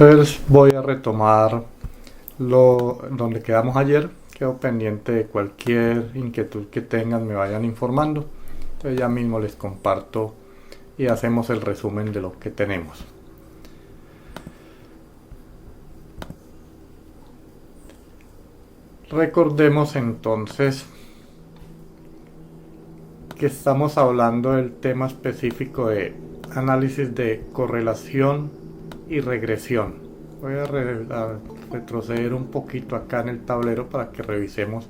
Entonces voy a retomar donde quedamos ayer. Quedo pendiente de cualquier inquietud que tengan, me vayan informando. Entonces ya mismo les comparto y hacemos el resumen de lo que tenemos. Recordemos entonces que estamos hablando del tema específico de análisis de correlación y regresión. Voy a retroceder un poquito acá en el tablero para que revisemos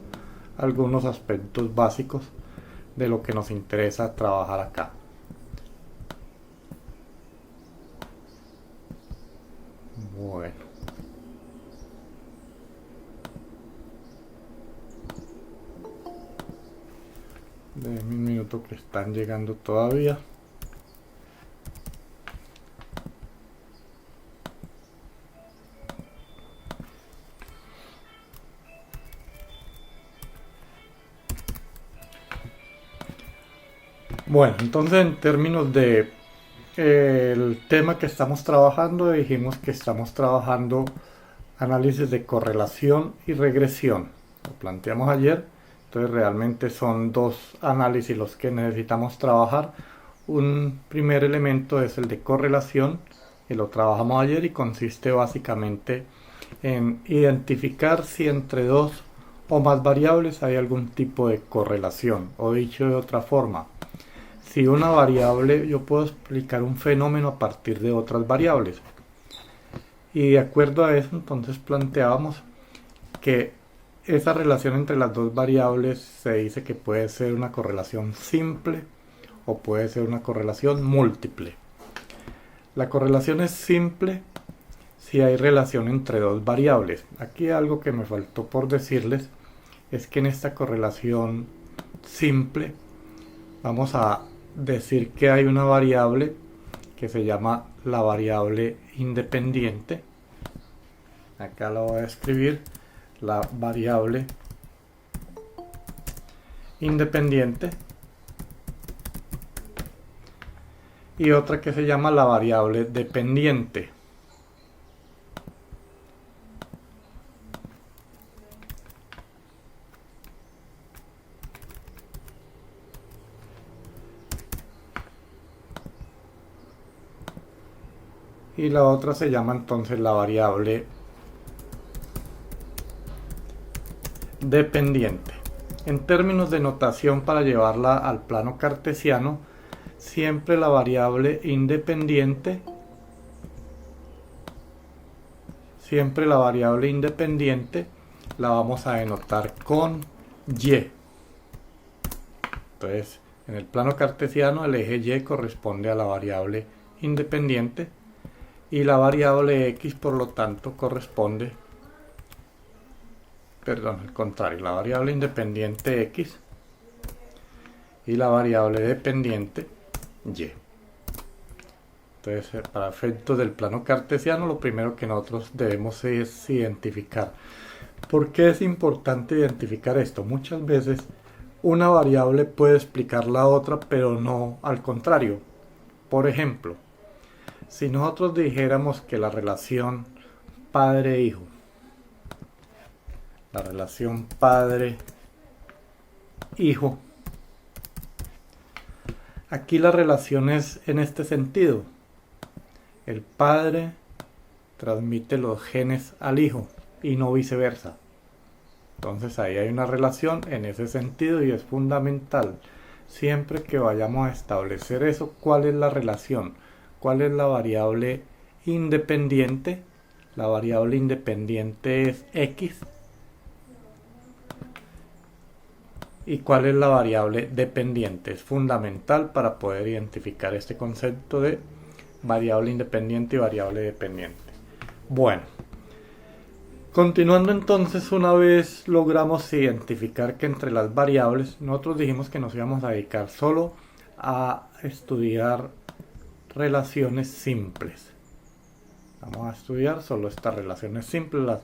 algunos aspectos básicos de lo que nos interesa trabajar acá. Bueno. Denme un minuto que están llegando todavía. Bueno, entonces en términos de el tema que estamos trabajando, dijimos que estamos trabajando análisis de correlación y regresión. Lo planteamos ayer. Entonces realmente son dos análisis los que necesitamos trabajar. Un primer elemento es el de correlación, que lo trabajamos ayer y consiste básicamente en identificar si entre dos o más variables hay algún tipo de correlación. O dicho de otra forma, si una variable, yo puedo explicar un fenómeno a partir de otras variables. Y de acuerdo a eso, entonces planteábamos que esa relación entre las dos variables se dice que puede ser una correlación simple o puede ser una correlación múltiple. La correlación es simple si hay relación entre dos variables. Aquí algo que me faltó por decirles es que en esta correlación simple vamos a decir que hay una variable que se llama la variable independiente. Acá la voy a escribir, la variable independiente, y otra que se llama la variable dependiente. Y la otra se llama entonces la variable dependiente. En términos de notación, para llevarla al plano cartesiano, siempre la variable independiente la vamos a denotar con y. Entonces, en el plano cartesiano el eje y corresponde a la variable independiente y la variable x, por lo tanto, corresponde, al contrario, la variable independiente x y la variable dependiente y. Entonces, para efectos del plano cartesiano, lo primero que nosotros debemos es identificar. ¿Por qué es importante identificar esto? Muchas veces una variable puede explicar la otra, pero no al contrario. Por ejemplo, si nosotros dijéramos que la relación padre-hijo, aquí la relación es en este sentido. El padre transmite los genes al hijo y no viceversa. Entonces ahí hay una relación en ese sentido y es fundamental siempre que vayamos a establecer eso, cuál es la relación, cuál es la variable independiente. La variable independiente es x. ¿Y cuál es la variable dependiente? Es fundamental para poder identificar este concepto de variable independiente y variable dependiente. Bueno, continuando entonces, una vez logramos identificar que entre las variables, nosotros dijimos que nos íbamos a dedicar solo a estudiar relaciones simples. Vamos a estudiar solo estas relaciones simples. Las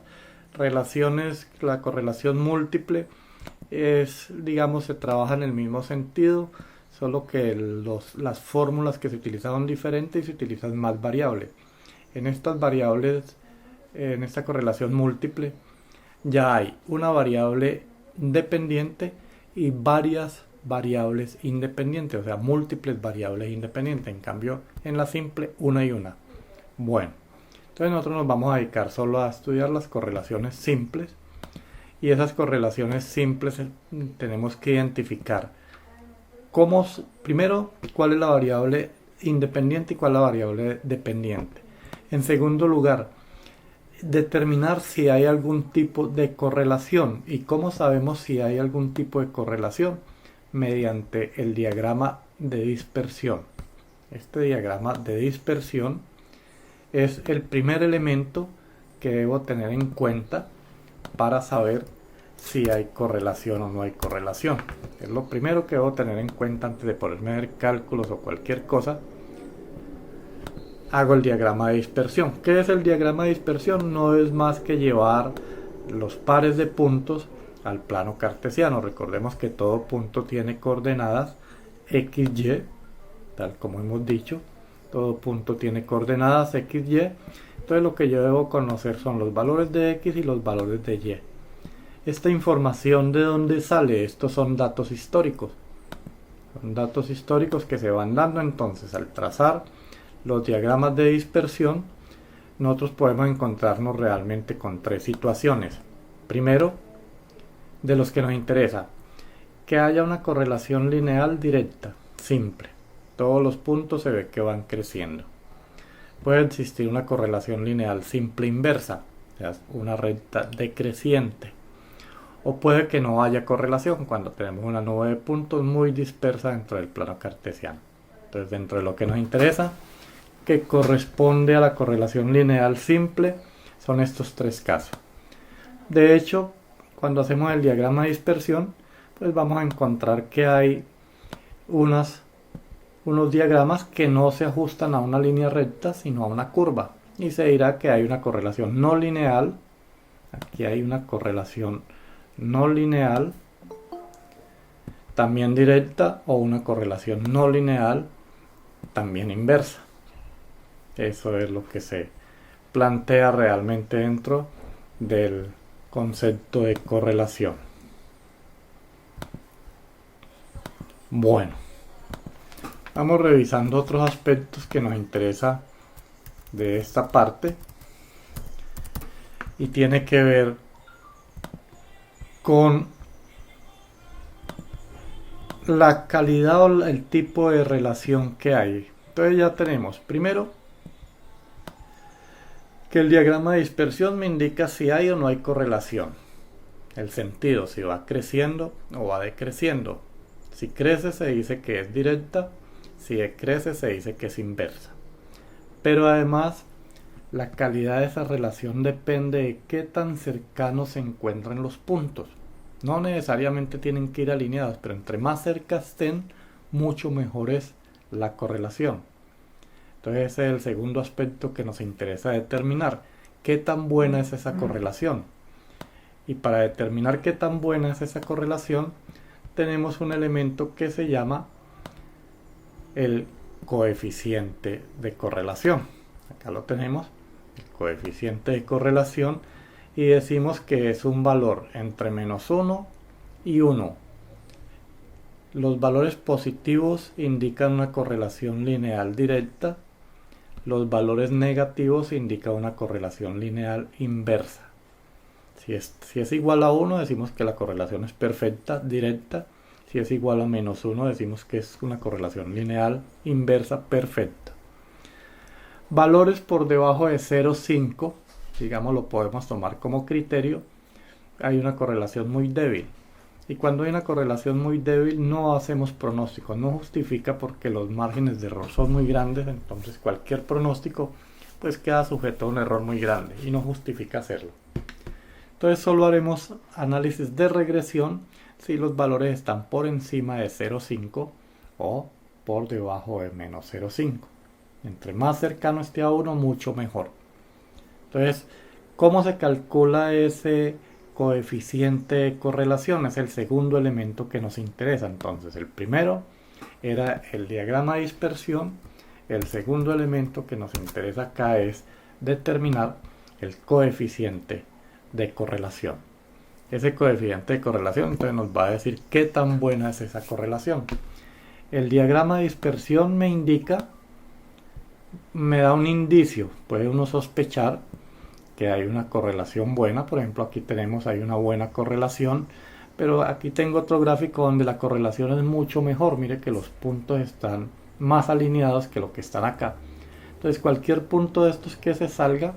relaciones, la correlación múltiple es, digamos, se trabaja en el mismo sentido, solo que las fórmulas que se utilizan son diferentes y se utilizan más variables. en estas variables, en esta correlación múltiple, ya hay una variable dependiente y varias variables independientes, o sea, múltiples variables independientes. En cambio, en la simple, una y una. Bueno, entonces nosotros nos vamos a dedicar solo a estudiar las correlaciones simples, y esas correlaciones simples tenemos que identificar primero, cuál es la variable independiente y cuál es la variable dependiente. En segundo lugar, determinar si hay algún tipo de correlación. ¿Y cómo sabemos si hay algún tipo de correlación? Mediante el diagrama de dispersión. Este diagrama de dispersión es el primer elemento que debo tener en cuenta para saber si hay correlación o no hay correlación. Es lo primero que debo tener en cuenta antes de ponerme a hacer cálculos o cualquier cosa. Hago el diagrama de dispersión. ¿Qué es el diagrama de dispersión? No es más que llevar los pares de puntos al plano cartesiano. Recordemos que todo punto tiene coordenadas x, y, tal como hemos dicho. Todo punto tiene coordenadas x, y. Entonces lo que yo debo conocer son los valores de x y los valores de y. Esta información, ¿de dónde sale? Estos son datos históricos. Son datos históricos que se van dando. Entonces, al trazar los diagramas de dispersión, nosotros podemos encontrarnos realmente con tres situaciones. Primero, de los que nos interesa, que haya una correlación lineal directa, simple. Todos los puntos se ve que van creciendo. Puede existir una correlación lineal simple inversa, o sea, una recta decreciente. O puede que no haya correlación cuando tenemos una nube de puntos muy dispersa dentro del plano cartesiano. Entonces, dentro de lo que nos interesa, que corresponde a la correlación lineal simple, son estos tres casos. De hecho, cuando hacemos el diagrama de dispersión, pues vamos a encontrar que hay unos diagramas que no se ajustan a una línea recta, sino a una curva. Y se dirá que hay una correlación no lineal. Aquí hay una correlación no lineal, también directa, o una correlación no lineal, también inversa. Eso es lo que se plantea realmente dentro del concepto de correlación. Bueno, vamos revisando otros aspectos que nos interesa de esta parte, y tiene que ver con la calidad o el tipo de relación que hay. Entonces ya tenemos, primero, que el diagrama de dispersión me indica si hay o no hay correlación. El sentido, si va creciendo o va decreciendo. Si crece se dice que es directa, si decrece se dice que es inversa. Pero además, la calidad de esa relación depende de qué tan cercanos se encuentran los puntos. No necesariamente tienen que ir alineados, pero entre más cerca estén, mucho mejor es la correlación. Entonces ese es el segundo aspecto que nos interesa determinar. ¿Qué tan buena es esa correlación? Y para determinar qué tan buena es esa correlación, tenemos un elemento que se llama el coeficiente de correlación. Acá lo tenemos, el coeficiente de correlación, y decimos que es un valor entre -1 y 1. Los valores positivos indican una correlación lineal directa, los valores negativos indican una correlación lineal inversa. Si es igual a 1, decimos que la correlación es perfecta, directa. Si es igual a -1, decimos que es una correlación lineal inversa perfecta. Valores por debajo de 0,5, digamos, lo podemos tomar como criterio. Hay una correlación muy débil. Y cuando hay una correlación muy débil no hacemos pronóstico, no justifica porque los márgenes de error son muy grandes, entonces cualquier pronóstico pues queda sujeto a un error muy grande y no justifica hacerlo. Entonces solo haremos análisis de regresión si los valores están por encima de 0,5 o por debajo de -0,5. Entre más cercano esté a 1, mucho mejor. Entonces, ¿cómo se calcula ese coeficiente de correlación? Es el segundo elemento que nos interesa. Entonces, el primero era el diagrama de dispersión. El segundo elemento que nos interesa acá es determinar el coeficiente de correlación. Ese coeficiente de correlación entonces nos va a decir qué tan buena es esa correlación. El diagrama de dispersión me indica, me da un indicio, puede uno sospechar que hay una correlación buena. Por ejemplo, aquí tenemos, hay una buena correlación, pero aquí tengo otro gráfico donde la correlación es mucho mejor. Mire que los puntos están más alineados que lo que están acá. Entonces cualquier punto de estos que se salga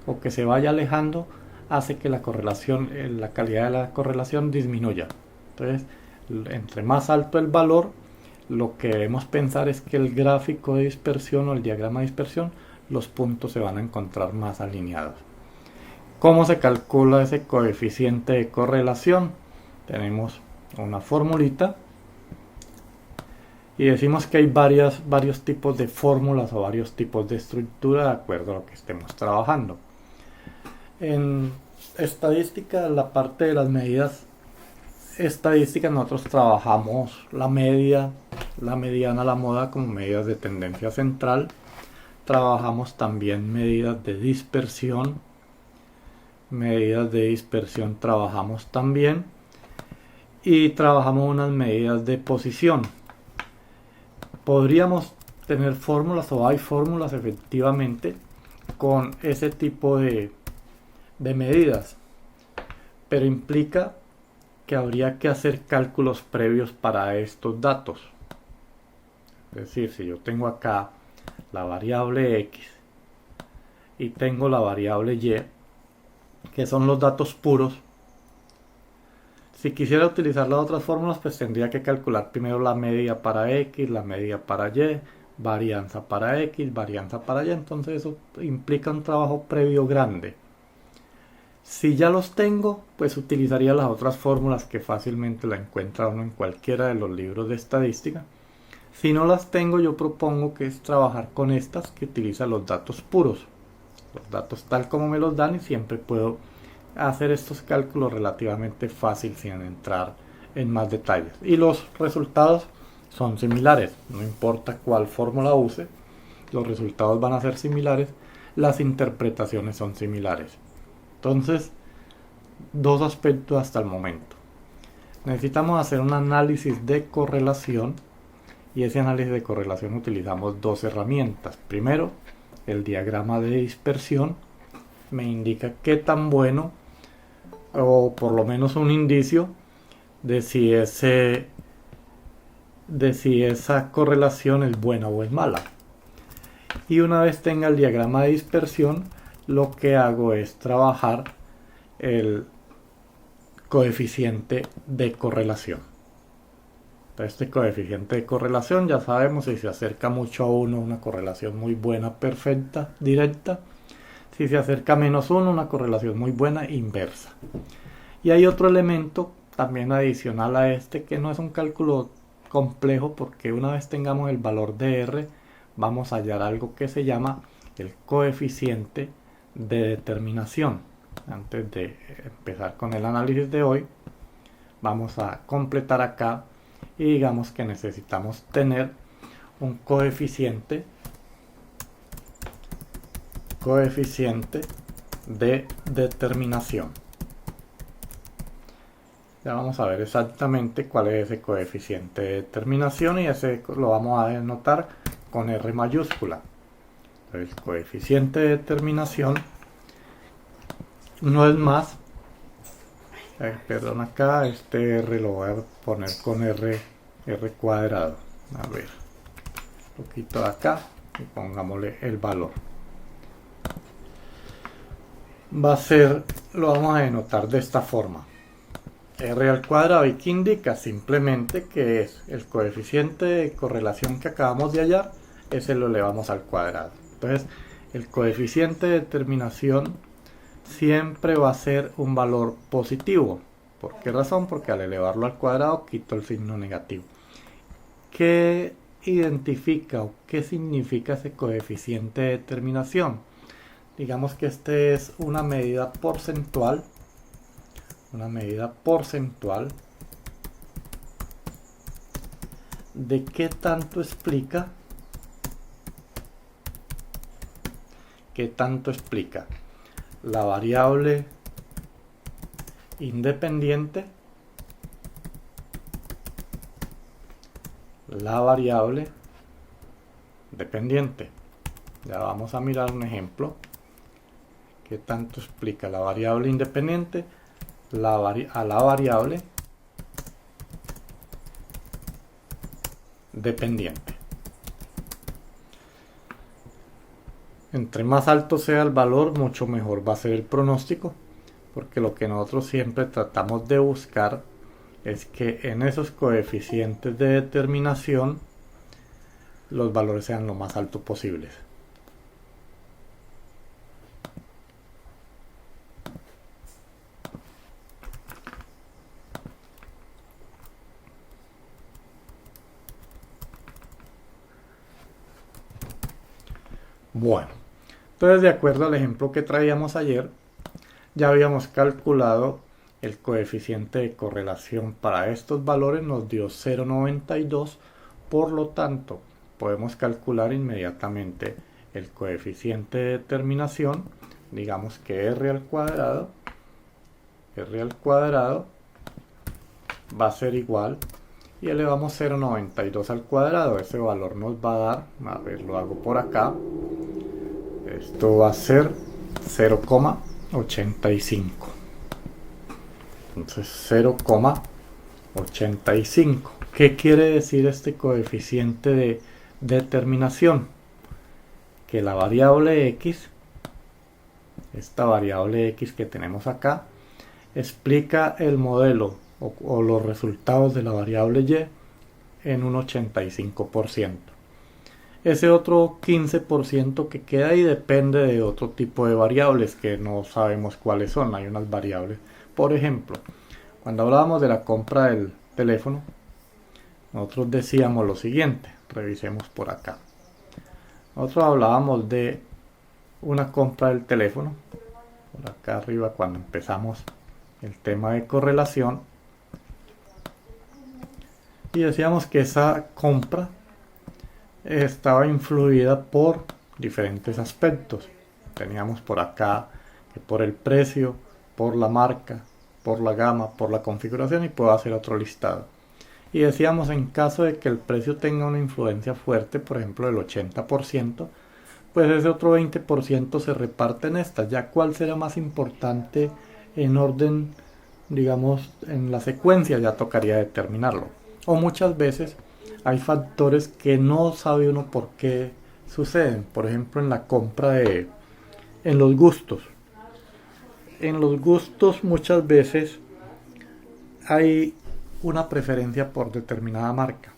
o que se vaya alejando hace que la correlación, la calidad de la correlación disminuya. Entonces, entre más alto el valor, lo que debemos pensar es que el gráfico de dispersión o el diagrama de dispersión, los puntos se van a encontrar más alineados. ¿Cómo se calcula ese coeficiente de correlación? Tenemos una formulita y decimos que hay varios tipos de fórmulas o varios tipos de estructura de acuerdo a lo que estemos trabajando. En estadística, la parte de las medidas estadísticas, nosotros trabajamos la media, la mediana, la moda como medidas de tendencia central. Trabajamos también medidas de dispersión. Medidas de dispersión trabajamos también. Y trabajamos unas medidas de posición. Podríamos tener fórmulas, o hay fórmulas efectivamente, con ese tipo de medidas, pero implica que habría que hacer cálculos previos para estos datos. Es decir, si yo tengo acá la variable X y tengo la variable Y, que son los datos puros, si quisiera utilizar las otras fórmulas, pues tendría que calcular primero la media para X, la media para Y, varianza para X, varianza para Y. Entonces eso implica un trabajo previo grande. Si ya los tengo, pues utilizaría las otras fórmulas que fácilmente la encuentra uno en cualquiera de los libros de estadística. Si no las tengo, yo propongo que es trabajar con estas que utilizan los datos puros. Los datos tal como me los dan, y siempre puedo hacer estos cálculos relativamente fácil sin entrar en más detalles. Y los resultados son similares, no importa cuál fórmula use, los resultados van a ser similares, las interpretaciones son similares. Entonces, dos aspectos hasta el momento. Necesitamos hacer un análisis de correlación, y ese análisis de correlación utilizamos dos herramientas. Primero, el diagrama de dispersión me indica qué tan bueno, o por lo menos un indicio de si esa correlación es buena o es mala. Y una vez tenga el diagrama de dispersión, lo que hago es trabajar el coeficiente de correlación. Este coeficiente de correlación, ya sabemos, si se acerca mucho a 1, una correlación muy buena, perfecta, directa. Si se acerca a -1, una correlación muy buena, inversa. Y hay otro elemento también adicional a este, que no es un cálculo complejo, porque una vez tengamos el valor de R, vamos a hallar algo que se llama el coeficiente de determinación. Antes de empezar con el análisis de hoy, vamos a completar acá y digamos que necesitamos tener un coeficiente de determinación. Ya vamos a ver exactamente cuál es ese coeficiente de determinación, y ese lo vamos a denotar con R mayúscula. El coeficiente de determinación no es más, perdón, acá este R lo voy a poner con R cuadrado. A ver, un poquito de acá y pongámosle el valor. Va a ser, lo vamos a denotar de esta forma: R al cuadrado. ¿Y qué indica? Simplemente que es el coeficiente de correlación que acabamos de hallar, ese lo elevamos al cuadrado. Entonces, el coeficiente de determinación siempre va a ser un valor positivo. ¿Por qué razón? Porque al elevarlo al cuadrado quito el signo negativo. ¿Qué identifica o qué significa ese coeficiente de determinación? Digamos que este es una medida porcentual. De qué tanto explica ¿qué tanto explica la variable independiente, la variable dependiente? Ya vamos a mirar un ejemplo. ¿Qué tanto explica la variable independiente a la variable dependiente? Entre más alto sea el valor, mucho mejor va a ser el pronóstico, porque lo que nosotros siempre tratamos de buscar es que en esos coeficientes de determinación los valores sean lo más altos posibles. Bueno, entonces de acuerdo al ejemplo que traíamos ayer, ya habíamos calculado el coeficiente de correlación para estos valores, nos dio 0,92, por lo tanto podemos calcular inmediatamente el coeficiente de determinación, digamos que r al cuadrado va a ser igual, y elevamos 0,92 al cuadrado, ese valor nos va a dar, a ver, lo hago por acá, esto va a ser 0,85. Entonces 0,85. ¿Qué quiere decir este coeficiente de determinación? Que la variable x, esta variable x que tenemos acá, explica el modelo o los resultados de la variable y en un 85%. Ese otro 15% que queda ahí depende de otro tipo de variables que no sabemos cuáles son. Hay unas variables. Por ejemplo, cuando hablábamos de la compra del teléfono, nosotros decíamos lo siguiente. Revisemos por acá. Nosotros hablábamos de una compra del teléfono. Por acá arriba, cuando empezamos el tema de correlación. Y decíamos que esa compra estaba influida por diferentes aspectos. Teníamos por acá que por el precio, por la marca, por la gama, por la configuración, y puedo hacer otro listado. Y decíamos, en caso de que el precio tenga una influencia fuerte, por ejemplo del 80%, pues ese otro 20% se reparte en estas. Ya cuál será más importante en orden, digamos, en la secuencia, ya tocaría determinarlo. O muchas veces hay factores que no sabe uno por qué suceden. Por ejemplo, en la compra en los gustos. En los gustos muchas veces hay una preferencia por determinada marca.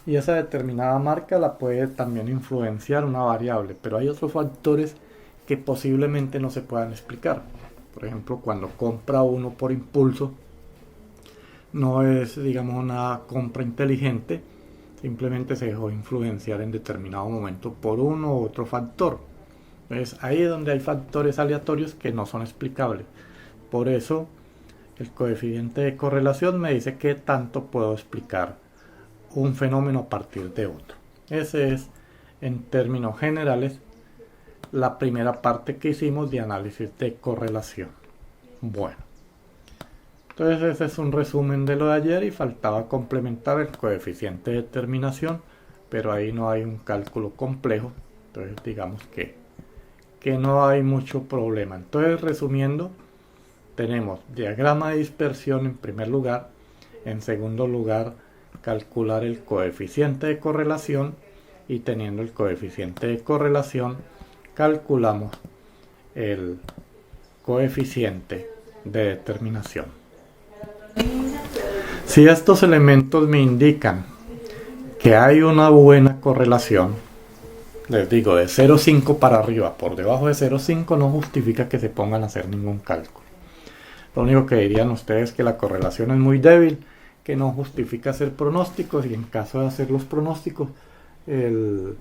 Y esa determinada marca la puede también influenciar una variable. Pero hay otros factores que posiblemente no se puedan explicar. Por ejemplo, cuando compra uno por impulso, no es, digamos, una compra inteligente, simplemente se dejó influenciar en determinado momento por uno u otro factor. Entonces ahí es donde hay factores aleatorios que no son explicables. Por eso el coeficiente de correlación me dice qué tanto puedo explicar un fenómeno a partir de otro. Ese es, en términos generales, la primera parte que hicimos de análisis de correlación. Bueno. Entonces ese es un resumen de lo de ayer y faltaba complementar el coeficiente de determinación, pero ahí no hay un cálculo complejo, entonces digamos que no hay mucho problema. Entonces, resumiendo, tenemos diagrama de dispersión en primer lugar, en segundo lugar calcular el coeficiente de correlación, y teniendo el coeficiente de correlación calculamos el coeficiente de determinación. Si estos elementos me indican que hay una buena correlación, les digo, de 0,5 para arriba, por debajo de 0,5 no justifica que se pongan a hacer ningún cálculo. Lo único que dirían ustedes es que la correlación es muy débil, que no justifica hacer pronósticos, y en caso de hacer los pronósticos el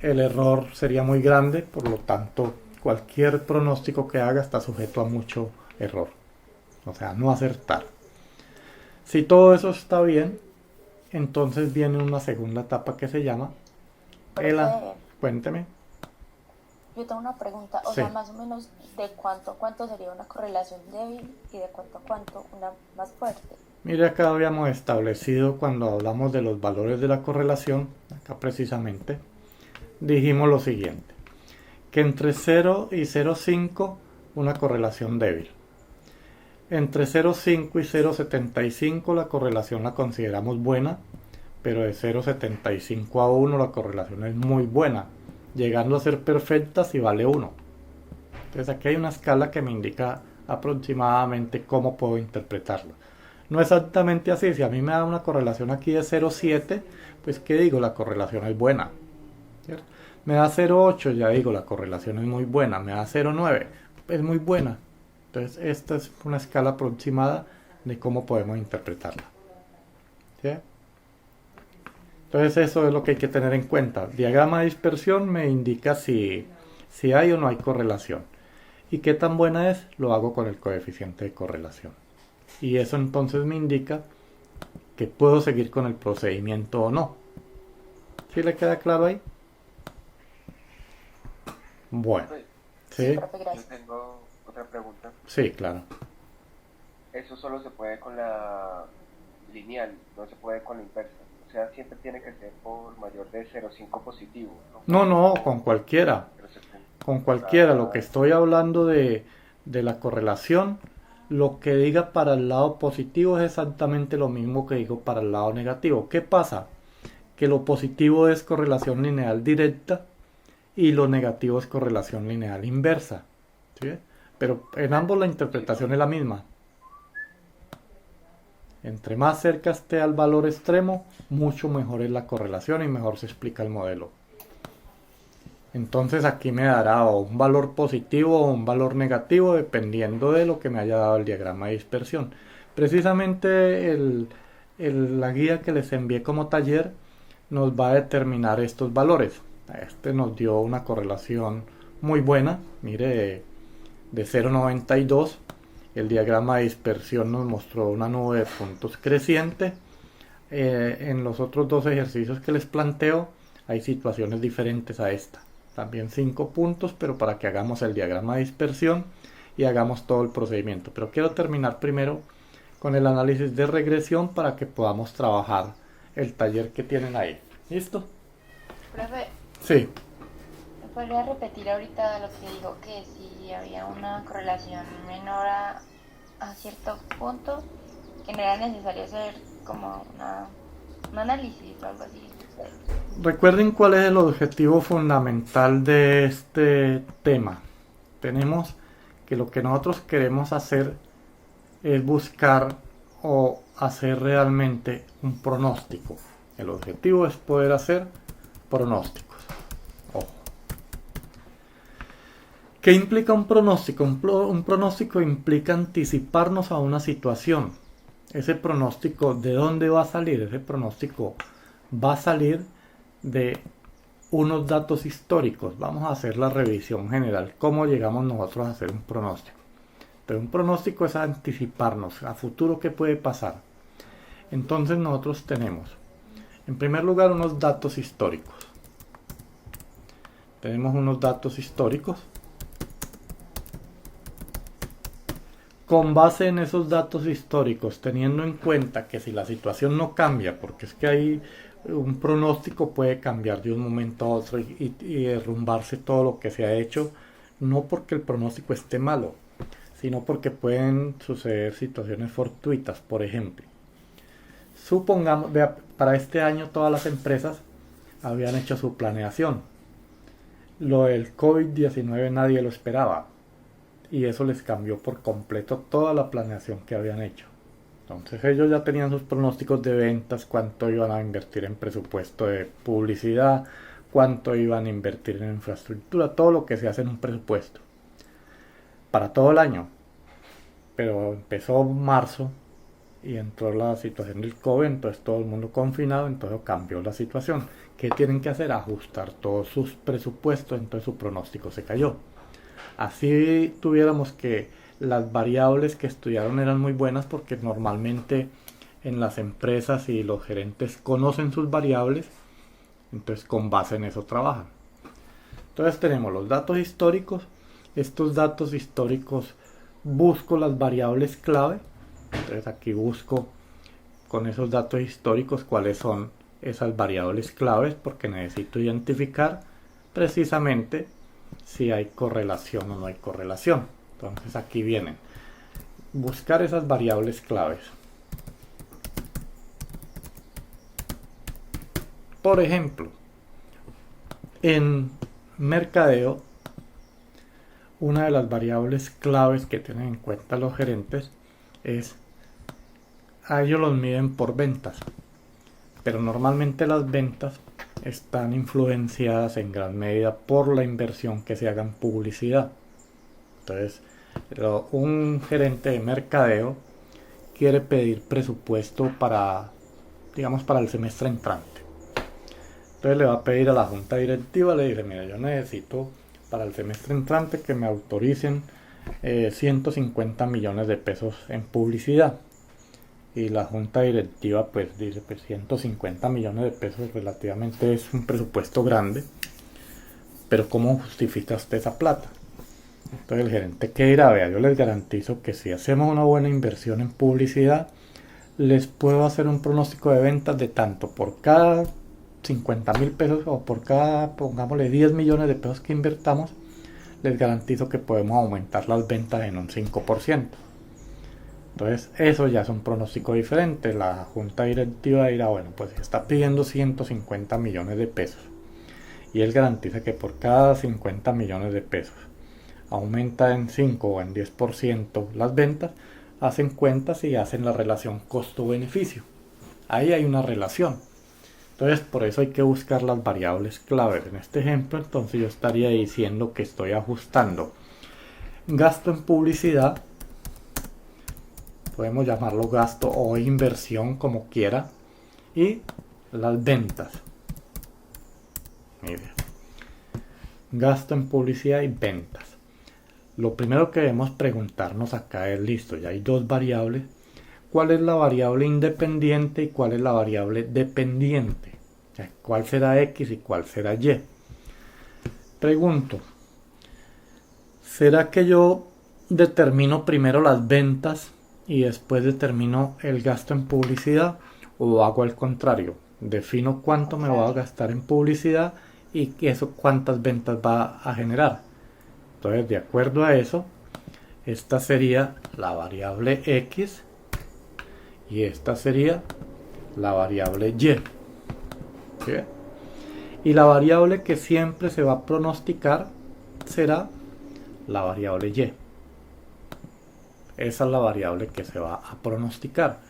error sería muy grande, por lo tanto cualquier pronóstico que haga está sujeto a mucho error, o sea, no acertar. Si todo eso está bien, entonces viene una segunda etapa que se llama cuénteme. yo tengo una pregunta, o Sí. sea, más o menos de cuánto a cuánto sería una correlación débil y de cuánto a cuánto una más fuerte. Mire, acá habíamos establecido cuando hablamos de los valores de la correlación, acá precisamente, dijimos lo siguiente, que entre 0 y 0,5 una correlación débil. Entre 0,5 y 0,75 la correlación la consideramos buena, pero de 0,75 a 1 la correlación es muy buena, llegando a ser perfecta si vale 1. Entonces aquí hay una escala que me indica aproximadamente cómo puedo interpretarlo. No exactamente así, si a mí me da una correlación aquí de 0,7, pues ¿qué digo? La correlación es buena, ¿cierto? Me da 0,8, ya digo, la correlación es muy buena. Me da 0,9, es muy buena. Entonces esta es una escala aproximada de cómo podemos interpretarla, ¿sí? Entonces eso es lo que hay que tener en cuenta. Diagrama de dispersión me indica si hay o no hay correlación. ¿Y qué tan buena es? Lo hago con el coeficiente de correlación. Y eso entonces me indica que puedo seguir con el procedimiento o no. ¿Sí le queda claro ahí? Bueno, Profe, Sí, ¿sí? profe, yo gracias. tengo otra pregunta. Sí, claro. Eso solo se puede con la lineal, no se puede con la inversa. O sea, siempre tiene que ser por mayor de 0,5 positivo, no No, puede no, ser con cualquiera. 0,70. Con cualquiera. Lo que Ah, estoy hablando de la correlación, lo que diga para el lado positivo es exactamente lo mismo que digo para el lado negativo. ¿Qué pasa? Que lo positivo es correlación lineal directa y lo negativo es correlación lineal inversa, ¿sí? Pero en ambos la sí, interpretación profe. es la misma. Entre más cerca esté al valor extremo, mucho mejor es la correlación y mejor se explica el modelo. Entonces aquí me dará o un valor positivo o un valor negativo dependiendo de lo que me haya dado el diagrama de dispersión. Precisamente la guía que les envié como taller nos va a determinar estos valores. Este nos dio una correlación muy buena, mire, de 0,92. El diagrama de dispersión nos mostró una nube de puntos creciente. En los otros dos ejercicios que les planteo hay situaciones diferentes a esta. También 5 puntos, pero para que hagamos el diagrama de dispersión y hagamos todo el procedimiento. Pero quiero terminar primero con el análisis de regresión para que podamos trabajar el taller que tienen ahí. ¿Listo? Profe, Sí. ¿me podría repetir ahorita lo que dijo que si había una correlación menor a cierto punto, que no era necesario hacer como un análisis o algo así? Recuerden cuál es el objetivo fundamental de este tema. Tenemos que lo que nosotros queremos hacer es buscar o hacer realmente un pronóstico. El objetivo es poder hacer pronósticos. Ojo. ¿Qué implica un pronóstico? Un pronóstico implica anticiparnos a una situación. Ese pronóstico, ¿de dónde va a salir? Ese pronóstico va a salir de unos datos históricos. Vamos a hacer la revisión general. ¿Cómo llegamos nosotros a hacer un pronóstico? Pero un pronóstico es anticiparnos a futuro qué puede pasar. Entonces nosotros tenemos, en primer lugar, unos datos históricos. Tenemos unos datos históricos. Con base en esos datos históricos, teniendo en cuenta que si la situación no cambia, porque es que hay un pronóstico puede cambiar de un momento a otro y derrumbarse todo lo que se ha hecho, no porque el pronóstico esté malo, sino porque pueden suceder situaciones fortuitas. Por ejemplo, supongamos, vea, para este año todas las empresas habían hecho su planeación. Lo del COVID-19 nadie lo esperaba y eso les cambió por completo toda la planeación que habían hecho. Entonces ellos ya tenían sus pronósticos de ventas, cuánto iban a invertir en presupuesto de publicidad, cuánto iban a invertir en infraestructura, todo lo que se hace en un presupuesto para todo el año. Pero empezó marzo y entró la situación del COVID, entonces todo el mundo confinado, entonces cambió la situación. ¿Qué tienen que hacer? Ajustar todos sus presupuestos, entonces su pronóstico se cayó. Así tuviéramos que las variables que estudiaron eran muy buenas porque normalmente en las empresas y los gerentes conocen sus variables, entonces con base en eso trabajan. Entonces tenemos los datos históricos. Estos datos históricos busco las variables clave. Entonces aquí busco con esos datos históricos cuáles son esas variables claves, porque necesito identificar precisamente si hay correlación o no hay correlación. Entonces aquí vienen buscar esas variables claves. Por ejemplo, en mercadeo, una de las variables claves que tienen en cuenta los gerentes es, a ellos los miden por ventas, pero normalmente las ventas están influenciadas en gran medida por la inversión que se haga en publicidad. Entonces, un gerente de mercadeo quiere pedir presupuesto para, digamos, para el semestre entrante. Entonces le va a pedir a la junta directiva, le dice, mira, yo necesito para el semestre entrante que me autoricen 150 millones de pesos en publicidad. Y la junta directiva pues dice, pues 150 millones de pesos relativamente es un presupuesto grande, pero ¿cómo justifica usted esa plata? Entonces el gerente, ¿qué dirá? Vea, yo les garantizo que si hacemos una buena inversión en publicidad, les puedo hacer un pronóstico de ventas de tanto por cada 50.000 pesos o por cada, pongámosle 10 millones de pesos que invertamos, les garantizo que podemos aumentar las ventas en un 5%. Entonces eso ya es un pronóstico diferente. La junta directiva dirá, bueno, pues está pidiendo 150 millones de pesos y él garantiza que por cada 50 millones de pesos aumenta en 5 o en 10% las ventas, hacen cuentas y hacen la relación costo-beneficio. Ahí hay una relación. Entonces por eso hay que buscar las variables claves. En este ejemplo entonces yo estaría diciendo que estoy ajustando gasto en publicidad, podemos llamarlo gasto o inversión como quiera, y las ventas. Mire, gasto en publicidad y ventas. Lo primero que debemos preguntarnos acá es, listo, ya hay dos variables, ¿cuál es la variable independiente y cuál es la variable dependiente? O sea, ¿cuál será X y cuál será Y? Pregunto, ¿será que yo determino primero las ventas y después determino el gasto en publicidad, o hago al contrario? Defino cuánto me voy a gastar en publicidad y eso cuántas ventas va a generar. Entonces, de acuerdo a eso, esta sería la variable X y esta sería la variable Y. ¿Sí? Y la variable que siempre se va a pronosticar será la variable Y. Esa es la variable que se va a pronosticar.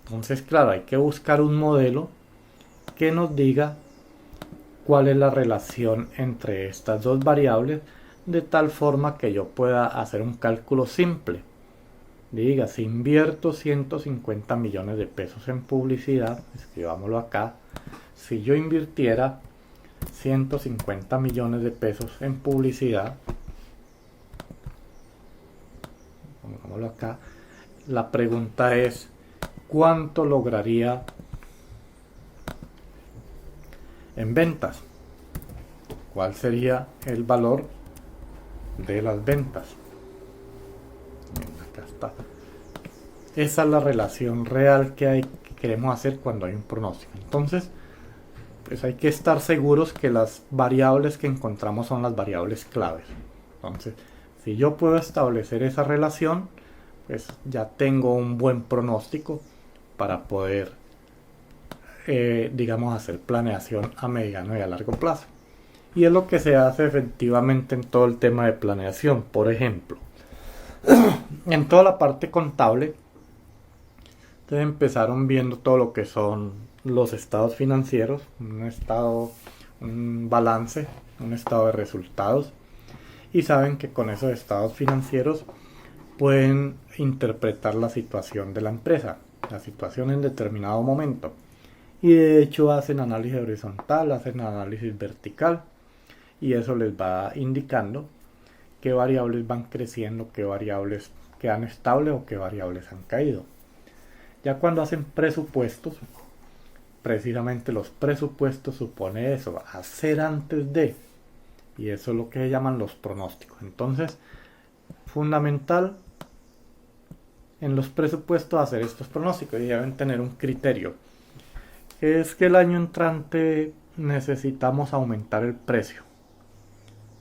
Entonces, claro, hay que buscar un modelo que nos diga cuál es la relación entre estas dos variables, de tal forma que yo pueda hacer un cálculo simple. Diga, si invierto 150 millones de pesos en publicidad, escribámoslo acá, si yo invirtiera 150 millones de pesos en publicidad, pongámoslo acá, la pregunta es, ¿cuánto lograría en ventas? ¿Cuál sería el valor de las ventas? Acá está. Esa es la relación real que queremos hacer cuando hay un pronóstico. Entonces, pues hay que estar seguros que las variables que encontramos son las variables claves. Entonces, si yo puedo establecer esa relación, pues ya tengo un buen pronóstico para poder, digamos, hacer planeación a mediano y a largo plazo. Y es lo que se hace efectivamente en todo el tema de planeación. Por ejemplo, en toda la parte contable, ustedes empezaron viendo todo lo que son los estados financieros, un balance, un estado de resultados, y saben que con esos estados financieros pueden interpretar la situación de la empresa, la situación en determinado momento, y de hecho hacen análisis horizontal, hacen análisis vertical, y eso les va indicando qué variables van creciendo, qué variables quedan estables o qué variables han caído. Ya cuando hacen presupuestos, precisamente los presupuestos supone eso, hacer antes de. Y eso es lo que se llaman los pronósticos. Entonces, fundamental en los presupuestos hacer estos pronósticos y deben tener un criterio. Es que el año entrante necesitamos aumentar el precio.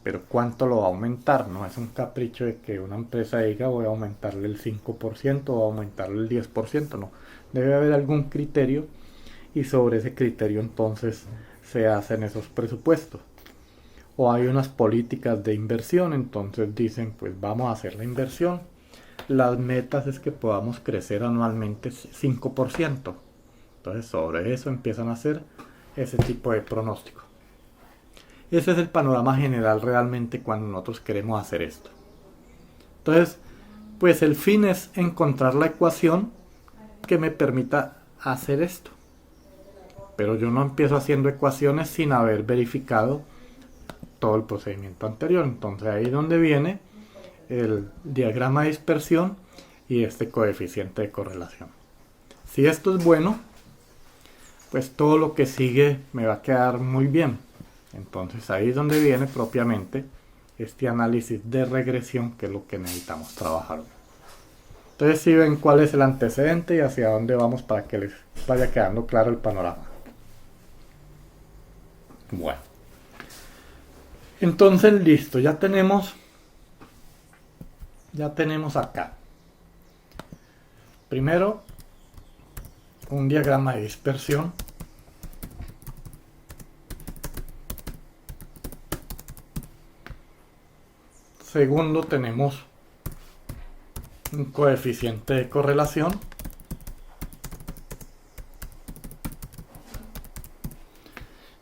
Pero ¿cuánto lo va a aumentar? No es un capricho de que una empresa diga voy a aumentarle el 5% o aumentarle el 10%. No, debe haber algún criterio y sobre ese criterio entonces se hacen esos presupuestos. O hay unas políticas de inversión, entonces dicen pues vamos a hacer la inversión. Las metas es que podamos crecer anualmente 5%. Entonces sobre eso empiezan a hacer ese tipo de pronósticos. Ese es el panorama general realmente cuando nosotros queremos hacer esto. Entonces, pues el fin es encontrar la ecuación que me permita hacer esto. Pero yo no empiezo haciendo ecuaciones sin haber verificado todo el procedimiento anterior. Entonces ahí es donde viene el diagrama de dispersión y este coeficiente de correlación. Si esto es bueno, pues todo lo que sigue me va a quedar muy bien. Entonces ahí es donde viene propiamente este análisis de regresión, que es lo que necesitamos trabajar. Entonces si ven cuál es el antecedente y hacia dónde vamos para que les vaya quedando claro el panorama. Bueno, entonces listo, ya tenemos acá primero un diagrama de dispersión. Segundo, tenemos un coeficiente de correlación.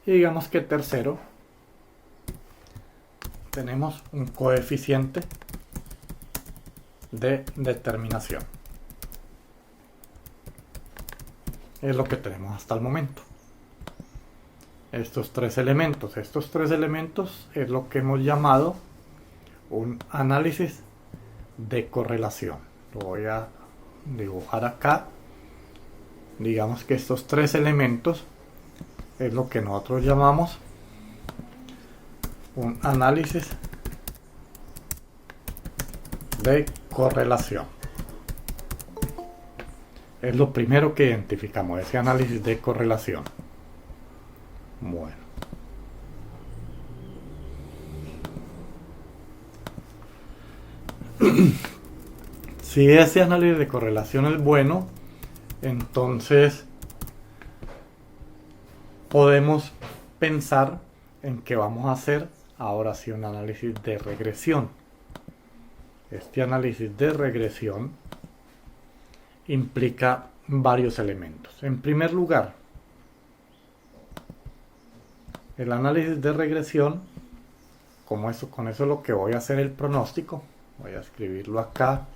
Y digamos que tercero, tenemos un coeficiente de determinación. Es lo que tenemos hasta el momento. Estos tres elementos es lo que hemos llamado un análisis de correlación. Lo voy a dibujar acá. Digamos que estos tres elementos es lo que nosotros llamamos un análisis de correlación. Es lo primero que identificamos, ese análisis de correlación. Bueno. Si ese análisis de correlación es bueno, entonces podemos pensar en que vamos a hacer ahora sí un análisis de regresión. Este análisis de regresión implica varios elementos. En primer lugar, el análisis de regresión, con eso es lo que voy a hacer el pronóstico. Voy a escribirlo acá.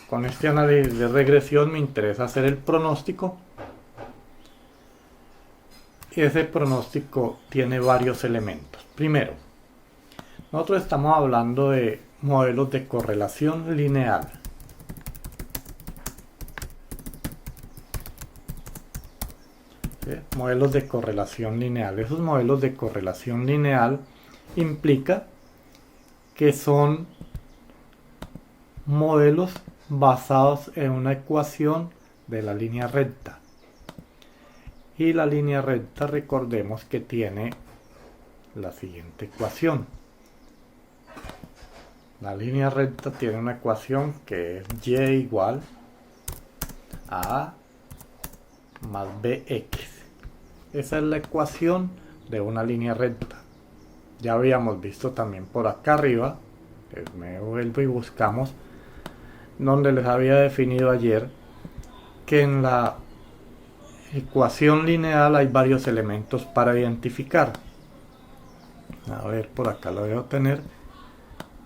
Con este análisis de regresión me interesa hacer el pronóstico. Y ese pronóstico tiene varios elementos. Primero, nosotros estamos hablando de modelos de correlación lineal. ¿Sí? Modelos de correlación lineal. Esos modelos de correlación lineal implica que son modelos basados en una ecuación de la línea recta. Y la línea recta, recordemos que tiene la siguiente ecuación. La línea recta tiene una ecuación que es y igual a A más bx. Esa es la ecuación de una línea recta. Ya habíamos visto también por acá arriba, me vuelvo y buscamos, donde les había definido ayer que en la ecuación lineal hay varios elementos para identificar. A ver, por acá lo voy a tener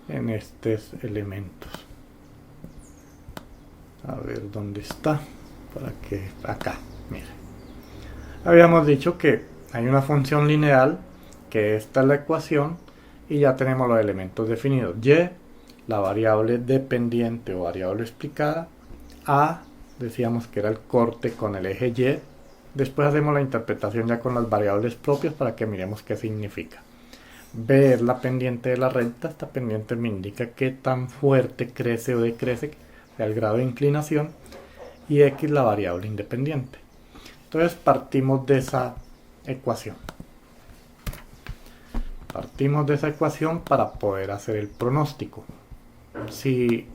en estos elementos. A ver dónde está. Para que acá, mire. Habíamos dicho que hay una función lineal, que esta es la ecuación, y ya tenemos los elementos definidos. Y, la variable dependiente o variable explicada. A, decíamos que era el corte con el eje Y, Después hacemos la interpretación ya con las variables propias para que miremos qué significa. B es la pendiente de la recta. Esta pendiente me indica qué tan fuerte crece o decrece, o sea, el grado de inclinación, y X la variable independiente. Entonces partimos de esa ecuación. Partimos de esa ecuación para poder hacer el pronóstico. Si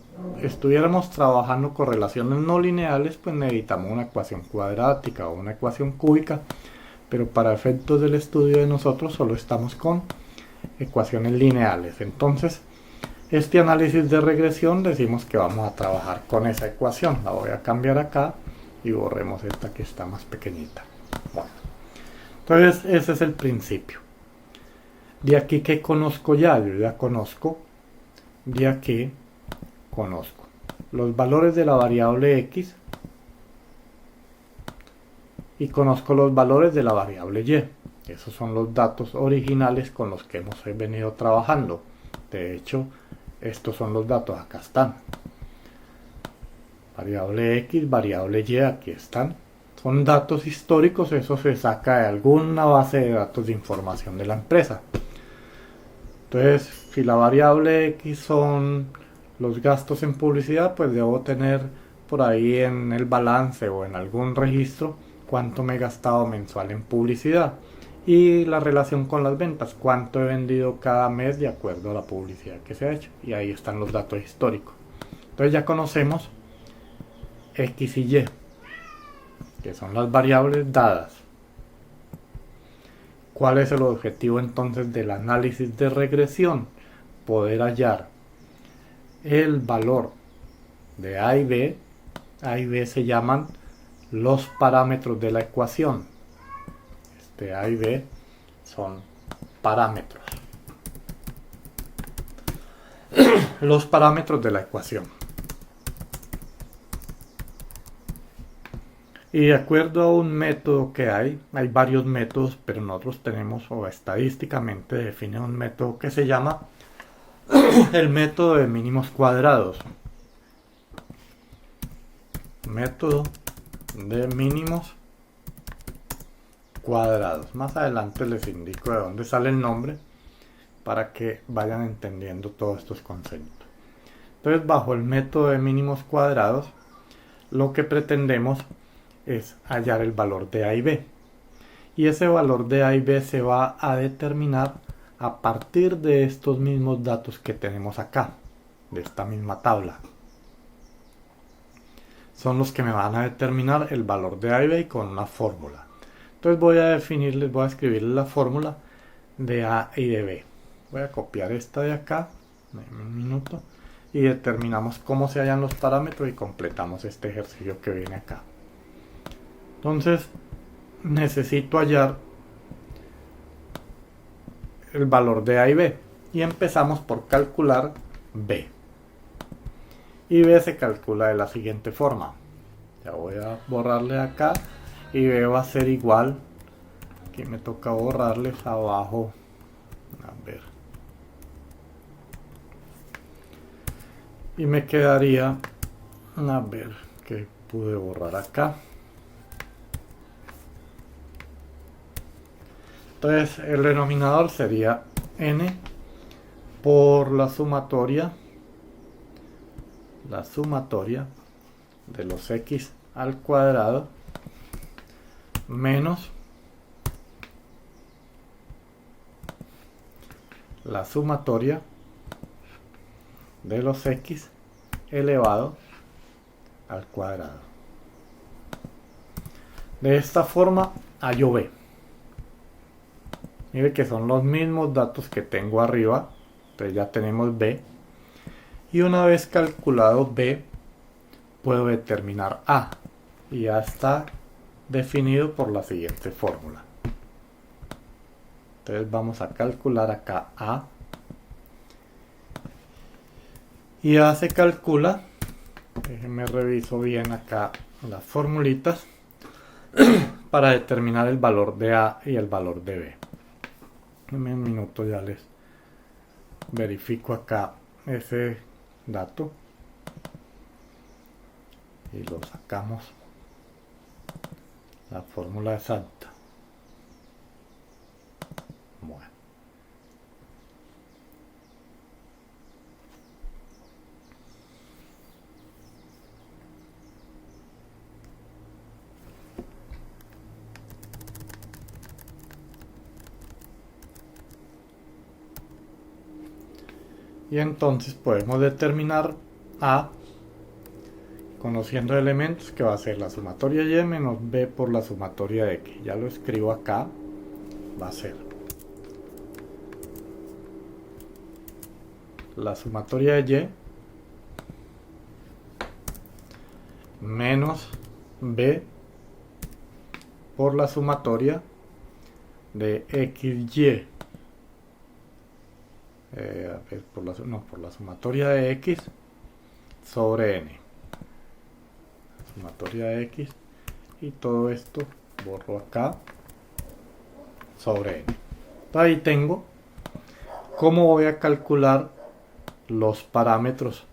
estuviéramos trabajando con relaciones no lineales, pues necesitamos una ecuación cuadrática o una ecuación cúbica, pero para efectos del estudio de nosotros solo estamos con ecuaciones lineales. Entonces, este análisis de regresión decimos que vamos a trabajar con esa ecuación. La voy a cambiar acá y borremos esta que está más pequeñita. Bueno, entonces ese es el principio. De aquí que conozco ya, yo ya conozco, de aquí conozco los valores de la variable X y conozco los valores de la variable Y. Esos son los datos originales con los que hemos venido trabajando. De hecho, estos son los datos, acá están. Variable X, variable Y, aquí están. Son datos históricos, eso se saca de alguna base de datos de información de la empresa. Entonces, si la variable X son los gastos en publicidad, pues debo tener por ahí en el balance o en algún registro cuánto me he gastado mensual en publicidad. Y la relación con las ventas, cuánto he vendido cada mes de acuerdo a la publicidad que se ha hecho. Y ahí están los datos históricos. Entonces ya conocemos X y Y, que son las variables dadas. ¿Cuál es el objetivo entonces del análisis de regresión? Poder hallar el valor de A y B. A y B se llaman los parámetros de la ecuación. A y B son parámetros. Los parámetros de la ecuación. Y de acuerdo a un método que hay varios métodos, pero nosotros tenemos, o estadísticamente define un método que se llama el método de mínimos cuadrados. Método de mínimos cuadrados. Más adelante les indico de dónde sale el nombre para que vayan entendiendo todos estos conceptos. Entonces, bajo el método de mínimos cuadrados, lo que pretendemos es hallar el valor de A y B. Y ese valor de A y B se va a determinar a partir de estos mismos datos que tenemos acá, de esta misma tabla. Son los que me van a determinar el valor de A y B con una fórmula. Entonces voy a escribirles la fórmula de A y de B. Voy a copiar esta de acá, un minuto, y determinamos cómo se hallan los parámetros y completamos este ejercicio que viene acá. Entonces necesito hallar el valor de A y B y empezamos por calcular B. Y B se calcula de la siguiente forma. Ya voy a borrarle acá y B va a ser igual. Aquí me toca borrarles abajo. A ver. Y me quedaría, a ver, que pude borrar acá. Entonces el denominador sería n por la sumatoria de los x al cuadrado menos la sumatoria de los x elevado al cuadrado. De esta forma hallo b. Mire que son los mismos datos que tengo arriba. Entonces ya tenemos b. Y una vez calculado b, puedo determinar a. Y ya está definido por la siguiente fórmula. Entonces vamos a calcular acá a. Y a se calcula. Déjenme reviso bien acá las formulitas. Para determinar el valor de a y el valor de b. En un minuto ya les verifico acá ese dato y lo sacamos la fórmula exacta. Bueno. Y entonces podemos determinar A conociendo elementos, que va a ser la sumatoria y menos b por la sumatoria de x. Ya lo escribo acá. Va a ser la sumatoria de y menos b por la sumatoria de xy. Por la sumatoria de x sobre n. Sumatoria de x, y todo esto borro acá sobre n. Ahí tengo cómo voy a calcular los parámetros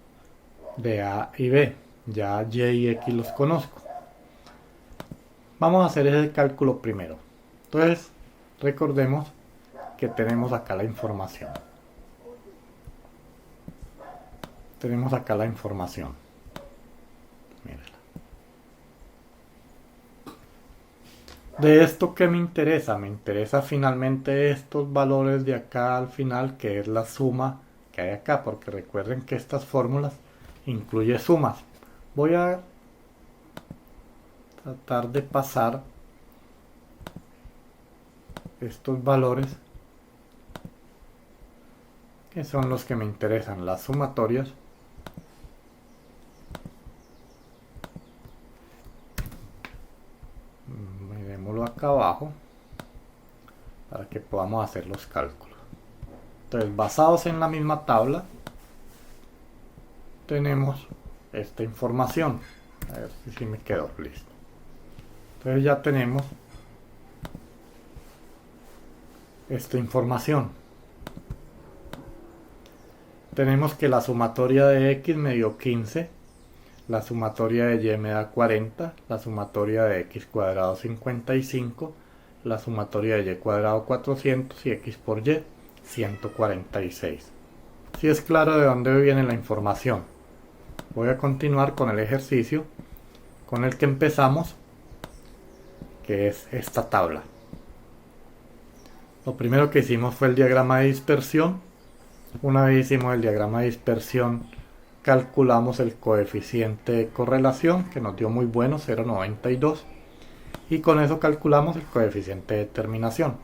de a y b. Ya y y x los conozco. Vamos a hacer ese cálculo primero. Entonces recordemos que tenemos acá la información. Tenemos acá la información. Mírenla. De esto, ¿qué me interesa? Me interesa finalmente estos valores de acá al final, que es la suma que hay acá, porque recuerden que estas fórmulas incluyen sumas. Voy a tratar de pasar estos valores, que son los que me interesan, las sumatorias. Miremoslo acá abajo para que podamos hacer los cálculos. Entonces, basados en la misma tabla, tenemos esta información. A ver si me quedó listo. Entonces ya tenemos esta información. Tenemos que la sumatoria de x me dio 15, la sumatoria de y me da 40, la sumatoria de x cuadrado 55, la sumatoria de y cuadrado 400 y x por y 146. Si es claro de dónde viene la información. Voy a continuar con el ejercicio con el que empezamos, que es esta tabla. Lo primero que hicimos fue el diagrama de dispersión. Una vez hicimos el diagrama de dispersión, calculamos el coeficiente de correlación, que nos dio muy bueno, 0,92, y con eso calculamos el coeficiente de determinación.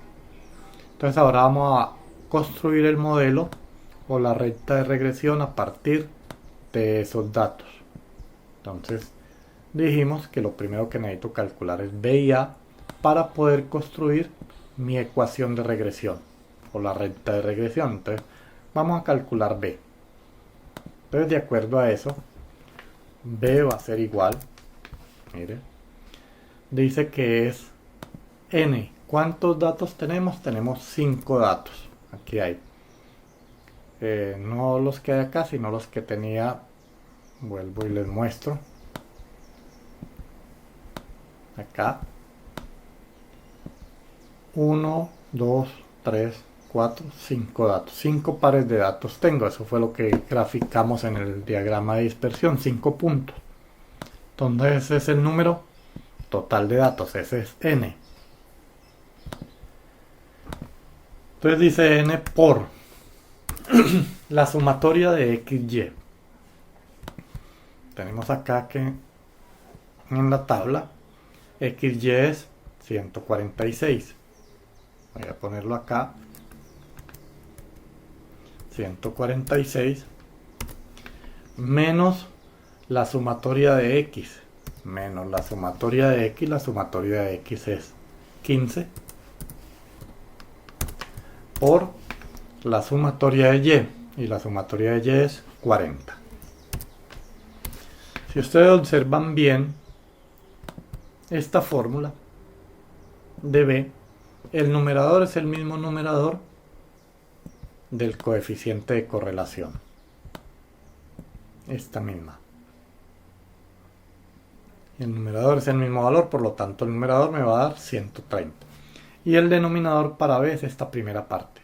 Entonces ahora vamos a construir el modelo o la recta de regresión a partir de esos datos. Entonces dijimos que lo primero que necesito calcular es b y a para poder construir mi ecuación de regresión o la recta de regresión. Entonces vamos a calcular b. Entonces, de acuerdo a eso, b va a ser igual, mire, dice que es n. ¿Cuántos datos tenemos? Tenemos 5 datos. Aquí hay no los que hay acá, sino los que tenía. Vuelvo y les muestro acá. 1, 2, 3, 4, 5 datos, 5 pares de datos tengo. Eso fue lo que graficamos en el diagrama de dispersión, 5 puntos. Entonces ese es el número total de datos, ese es n. Entonces dice n por la sumatoria de xy. Tenemos acá que en la tabla xy es 146. Voy a ponerlo acá. 146 menos la sumatoria de x menos la sumatoria de x. La sumatoria de x es 15 por la sumatoria de y la sumatoria de y es 40. Si ustedes observan bien esta fórmula de b, el numerador es el mismo numerador del coeficiente de correlación, esta misma. Y el numerador es el mismo valor, por lo tanto el numerador me va a dar 130. Y el denominador para b es esta primera parte.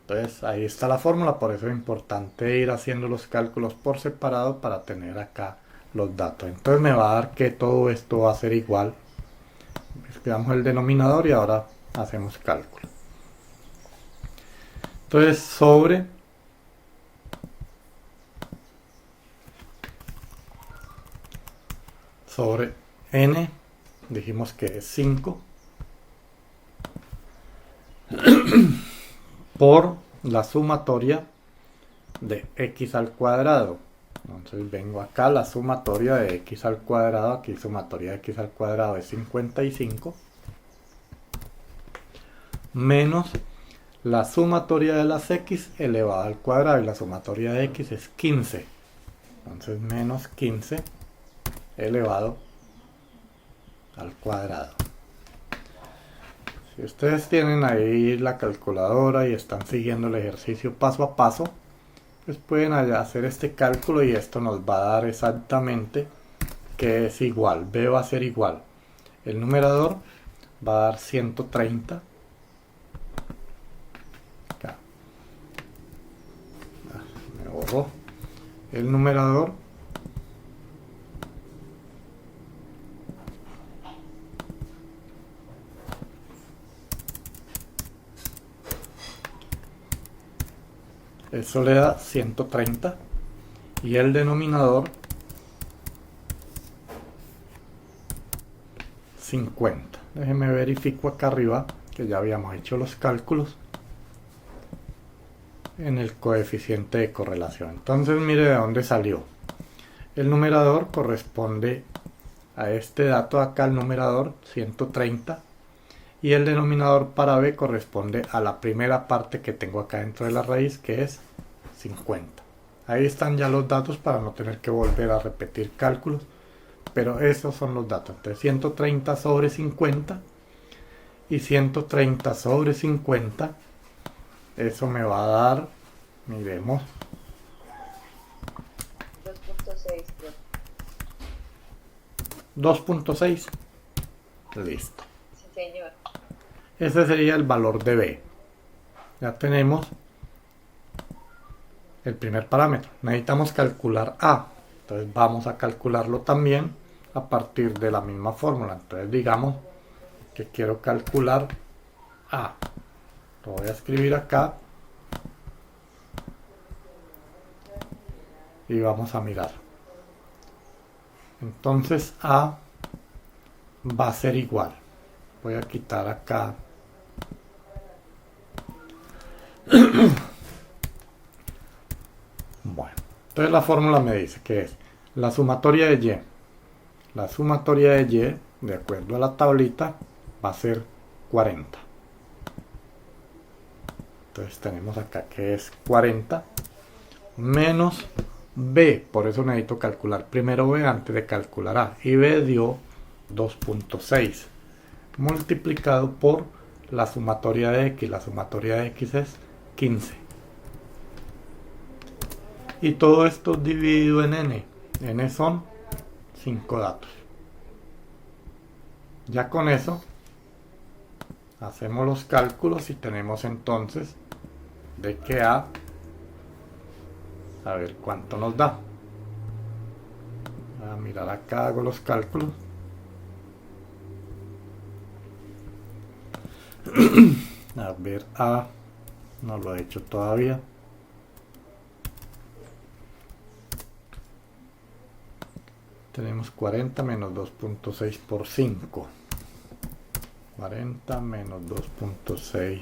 Entonces ahí está la fórmula, por eso es importante ir haciendo los cálculos por separado para tener acá los datos. Entonces me va a dar que todo esto va a ser igual. Escribamos el denominador y ahora hacemos cálculo. Entonces sobre n, dijimos que es 5, por la sumatoria de x al cuadrado. Entonces vengo acá, la sumatoria de x al cuadrado, aquí sumatoria de x al cuadrado es 55, menos la sumatoria de las x elevada al cuadrado, y la sumatoria de x es 15. Entonces menos 15 elevado al cuadrado. Si ustedes tienen ahí la calculadora y están siguiendo el ejercicio paso a paso, pues pueden hacer este cálculo y esto nos va a dar exactamente que es igual. B va a ser igual. El numerador va a dar 130. Acá. Me borró. El numerador eso le da 130 y el denominador 50. Déjenme verifico acá arriba que ya habíamos hecho los cálculos en el coeficiente de correlación. Entonces mire de dónde salió. El numerador corresponde a este dato acá, el numerador 130, y el denominador para b corresponde a la primera parte que tengo acá dentro de la raíz, que es 50. Ahí están ya los datos para no tener que volver a repetir cálculos, pero esos son los datos. Entonces 130 sobre 50 y 130 sobre 50, eso me va a dar, miremos, 2.6. 2.6. Listo. Sí, señor. Ese sería el valor de b. Ya tenemos el primer parámetro. Necesitamos calcular a. Entonces vamos a calcularlo también a partir de la misma fórmula. Entonces digamos que quiero calcular a. Lo voy a escribir acá. Y vamos a mirar. Entonces a va a ser igual. Voy a quitar acá. Bueno, entonces la fórmula me dice que es la sumatoria de y. La sumatoria de y, de acuerdo a la tablita, va a ser 40. Entonces tenemos acá que es 40 menos b. Por eso necesito calcular primero b antes de calcular a. Y b dio 2.6 multiplicado por la sumatoria de x. La sumatoria de x es 15. Y todo esto dividido en n. N son 5 datos. Ya con eso hacemos los cálculos y tenemos entonces de que a ver cuánto nos da. Voy a mirar acá, hago los cálculos. A ver, a no lo he hecho todavía. Tenemos 40 menos 2.6 por 5. 40 menos 2.6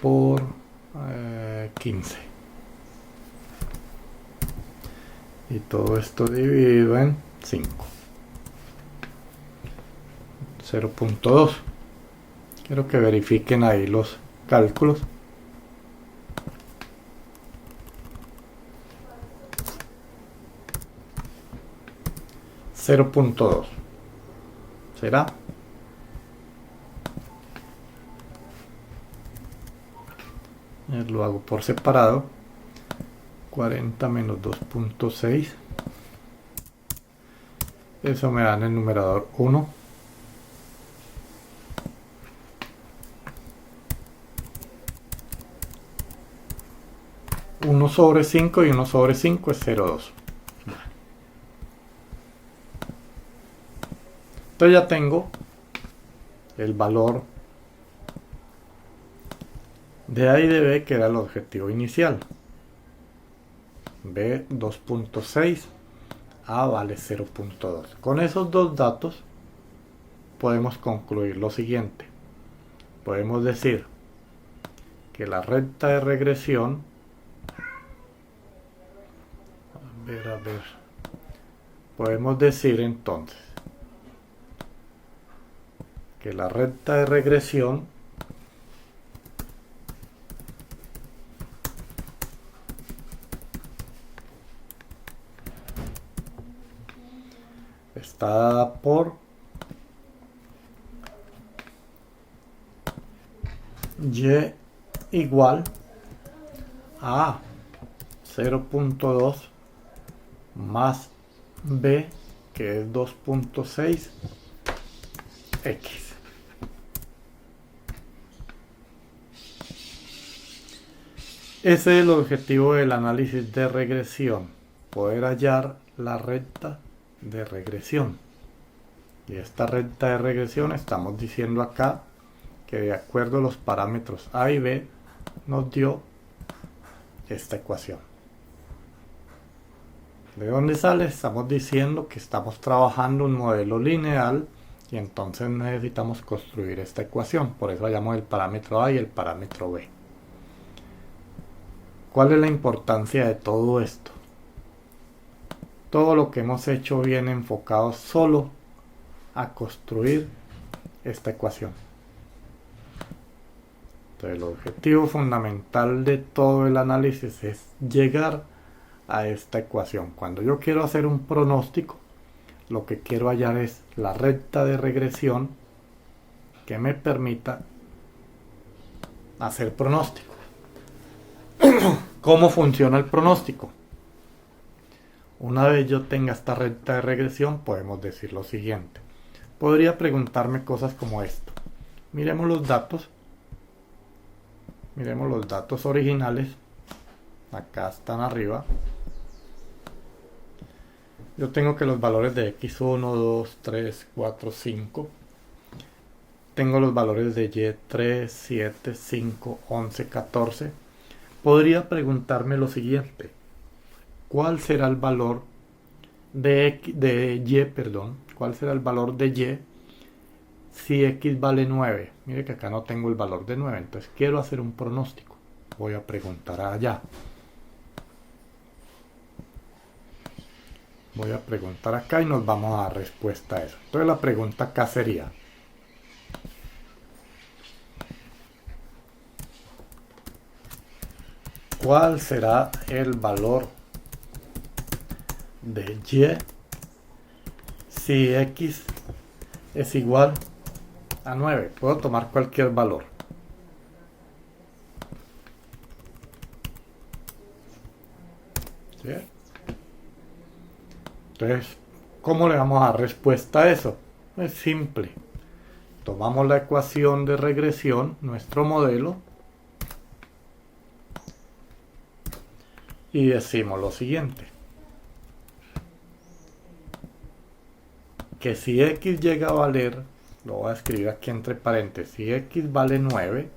por 15. Y todo esto dividido en 5. 0.2. Quiero que verifiquen ahí los cálculos. $0.2 será lo hago por separado. 40 menos 2.6 Eso me da en el numerador 1. Uno sobre 5 y 1 sobre 5 es 0,2. Entonces ya tengo el valor de A y de B, que era el objetivo inicial. B 2.6, A vale 0.2. Con esos dos datos podemos concluir lo siguiente. Podemos decir que la recta de regresión, a ver, podemos decir entonces que la recta de regresión está dada por y igual a 0.2 más b, que es 2.6 x. Ese es el objetivo del análisis de regresión, poder hallar la recta de regresión. Y esta recta de regresión estamos diciendo acá que de acuerdo a los parámetros a y b nos dio esta ecuación. ¿De dónde sale? Estamos diciendo que estamos trabajando un modelo lineal y entonces necesitamos construir esta ecuación. Por eso hallamos el parámetro a y el parámetro b. ¿Cuál es la importancia de todo esto? Todo lo que hemos hecho viene enfocado solo a construir esta ecuación. Entonces, el objetivo fundamental de todo el análisis es llegar a esta ecuación. Cuando yo quiero hacer un pronóstico, lo que quiero hallar es la recta de regresión que me permita hacer pronóstico. ¿Cómo funciona el pronóstico? Una vez yo tenga esta recta de regresión, podemos decir lo siguiente. Podría preguntarme cosas como esto. Miremos los datos. Miremos los datos originales. Acá están arriba. Yo tengo que los valores de x1, 2, 3, 4, 5. Tengo los valores de y, 3, 7, 5, 11, 14. Podría preguntarme lo siguiente. ¿Cuál será el valor de y? ¿Cuál será el valor de y si x vale 9? Mire que acá no tengo el valor de 9, entonces quiero hacer un pronóstico. Voy a preguntar allá. Voy a preguntar acá y nos vamos a dar respuesta a eso. Entonces la pregunta acá sería: ¿cuál será el valor de y si x es igual a 9? Puedo tomar cualquier valor. ¿Sí? Entonces, ¿cómo le vamos a dar respuesta a eso? Es simple. Tomamos la ecuación de regresión, nuestro modelo, y decimos lo siguiente. Que si x llega a valer, lo voy a escribir aquí entre paréntesis, si x vale 9,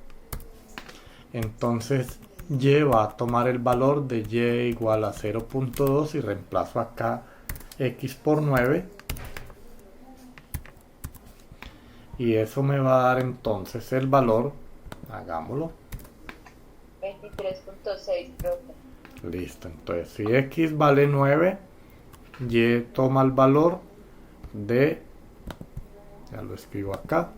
entonces y va a tomar el valor de y igual a 0.2 y reemplazo acá x por 9. Y eso me va a dar entonces el valor, hagámoslo. 23.6, profe. Listo, entonces si x vale 9, y toma el valor de, ya lo escribo acá,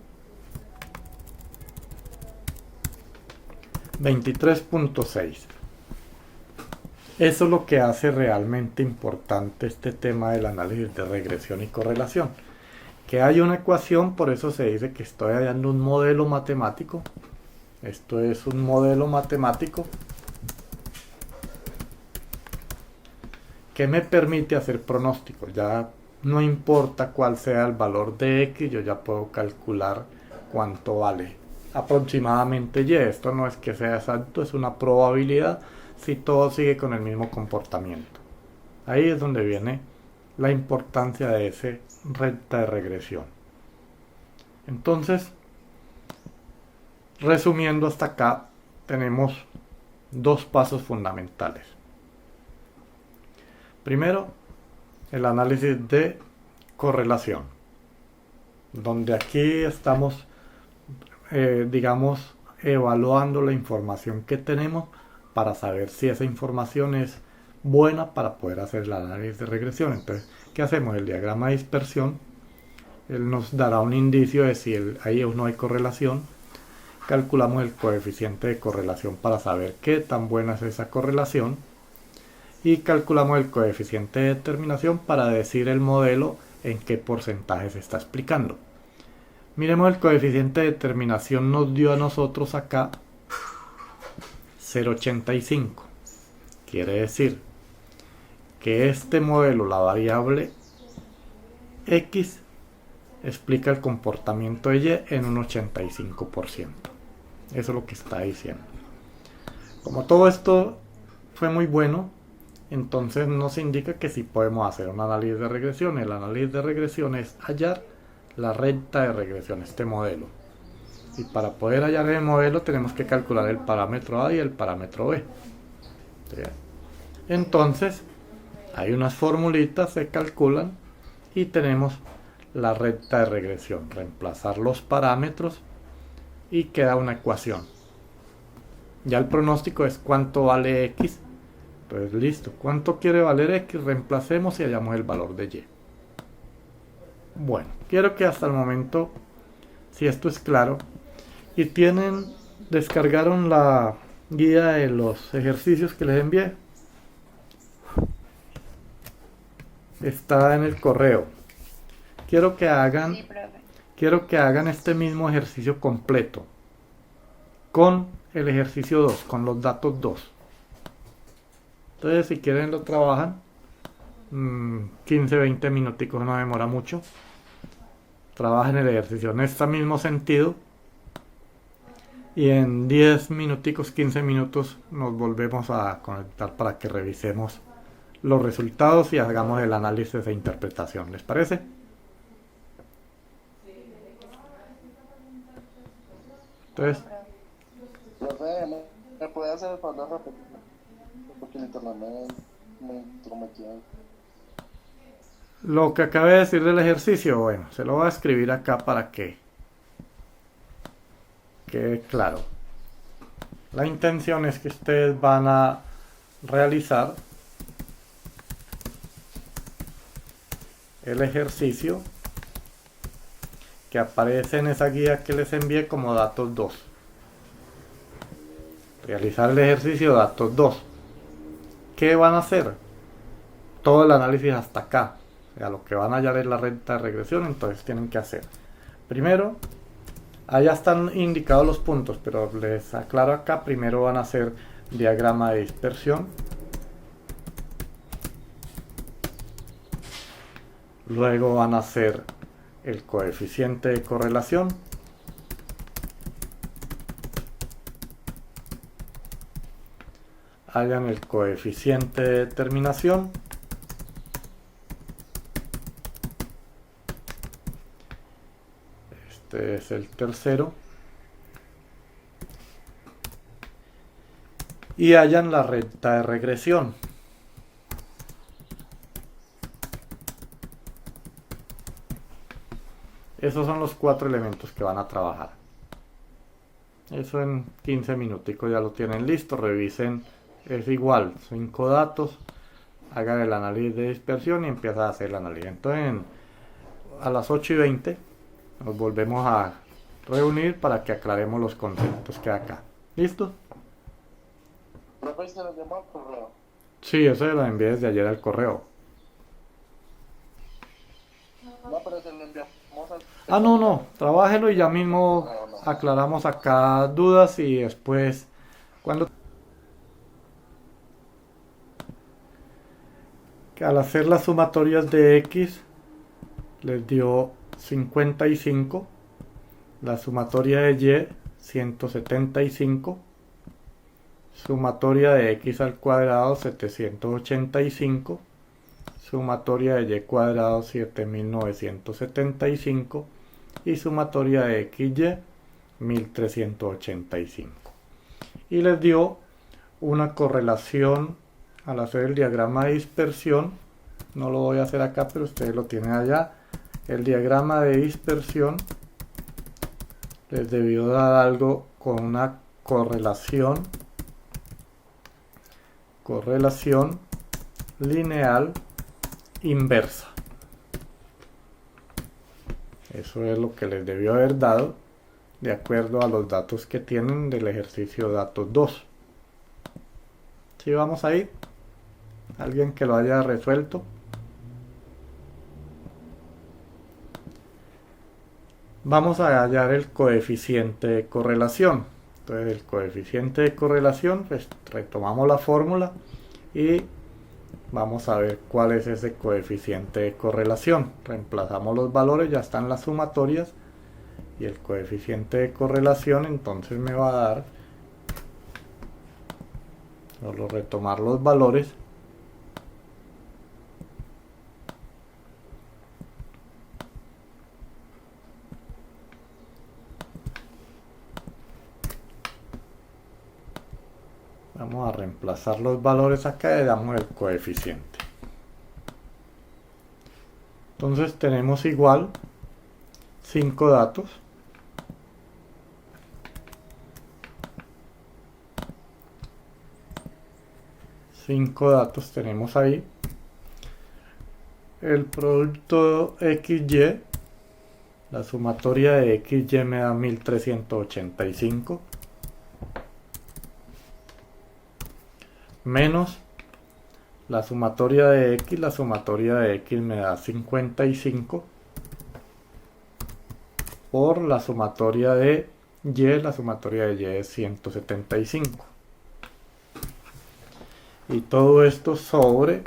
23.6. Eso es lo que hace realmente importante este tema del análisis de regresión y correlación. Que hay una ecuación, por eso se dice que estoy hallando un modelo matemático. Esto es un modelo matemático que me permite hacer pronósticos. Ya no importa cuál sea el valor de X, yo ya puedo calcular cuánto vale aproximadamente Y. Esto no es que sea exacto, es una probabilidad si todo sigue con el mismo comportamiento. Ahí es donde viene la importancia de ese recta de regresión. Entonces, resumiendo hasta acá, tenemos dos pasos fundamentales. Primero, el análisis de correlación, donde aquí estamos, digamos, evaluando la información que tenemos para saber si esa información es buena para poder hacer el análisis de regresión. Entonces, ¿qué hacemos? El diagrama de dispersión, él nos dará un indicio de si ahí o no hay correlación. Calculamos el coeficiente de correlación para saber qué tan buena es esa correlación. Y calculamos el coeficiente de determinación para decir el modelo en qué porcentaje se está explicando. Miremos el coeficiente de determinación, nos dio a nosotros acá 0,85. Quiere decir que este modelo, la variable X, explica el comportamiento de Y en un 85%. Eso es lo que está diciendo. Como todo esto fue muy bueno, entonces nos indica que sí podemos hacer un análisis de regresión. El análisis de regresión es hallar la recta de regresión, este modelo. Y para poder hallar el modelo tenemos que calcular el parámetro A y el parámetro B. ¿Sí? Entonces, hay unas formulitas, se calculan y tenemos la recta de regresión. Reemplazar los parámetros y queda una ecuación. Ya el pronóstico es cuánto vale X. Pues listo, ¿cuánto quiere valer X? Reemplacemos y hallamos el valor de Y. Bueno, quiero que hasta el momento, si esto es claro, y descargaron la guía de los ejercicios que les envié. Está en el correo. Quiero que hagan, Sí, profe. quiero que hagan este mismo ejercicio completo con el ejercicio 2, con los datos 2. Entonces, si quieren lo trabajan 15-20 minuticos, no demora mucho. Trabajen el ejercicio en este mismo sentido y en 10 minuticos, 15 minutos nos volvemos a conectar para que revisemos los resultados y hagamos el análisis de interpretación. ¿Les parece? Entonces, Profe, ¿me puede hacer el favor de repetir? Porque el internet me intrometió. lo que acabé de decir del ejercicio, bueno, se lo voy a escribir acá para que quede claro. La intención es que ustedes van a realizar el ejercicio que aparece en esa guía que les envié como datos 2. Realizar el ejercicio datos 2. ¿Qué van a hacer? Todo el análisis hasta acá. O sea, lo que van a hallar es la recta de regresión, entonces tienen que hacer. Primero, allá están indicados los puntos, pero les aclaro acá, primero van a hacer diagrama de dispersión. Luego van a hacer el coeficiente de correlación. Hallan el coeficiente de determinación. Este es el tercero. Y hallan la recta de regresión. Esos son los 4 elementos que van a trabajar. Eso en 15 minuticos ya lo tienen listo. Revisen, es igual, 5 datos. Hagan el análisis de dispersión y empiezan a hacer el análisis. Entonces a las 8:20 nos volvemos a reunir para que aclaremos los conceptos que hay acá. ¿Listo? Profe, ¿se lo llamó al correo? Sí, eso lo envié desde ayer al correo. No, pero se lo enviamos al... No, trabájelo y ya mismo No. aclaramos acá dudas y después cuando que al hacer las sumatorias de X les dio 55, la sumatoria de y 175, sumatoria de x al cuadrado 785, sumatoria de y cuadrado 7975 y sumatoria de xy 1385. Y les dio una correlación al hacer el diagrama de dispersión. No lo voy a hacer acá, pero ustedes lo tienen allá. El diagrama de dispersión les debió dar algo con una correlación lineal inversa. Eso es lo que les debió haber dado de acuerdo a los datos que tienen del ejercicio datos 2. ¿Sí vamos a ir? ¿Alguien que lo haya resuelto? Vamos a hallar el coeficiente de correlación. Entonces el coeficiente de correlación, pues retomamos la fórmula y vamos a ver cuál es ese coeficiente de correlación. Reemplazamos los valores, ya están las sumatorias y el coeficiente de correlación entonces me va a dar, solo retomar los valores, vamos a reemplazar los valores acá y le damos el coeficiente. Entonces tenemos igual 5 datos. Tenemos ahí. El producto XY, la sumatoria de XY me da 1385. Menos la sumatoria de X me da 55 por la sumatoria de Y es 175. Y todo esto sobre,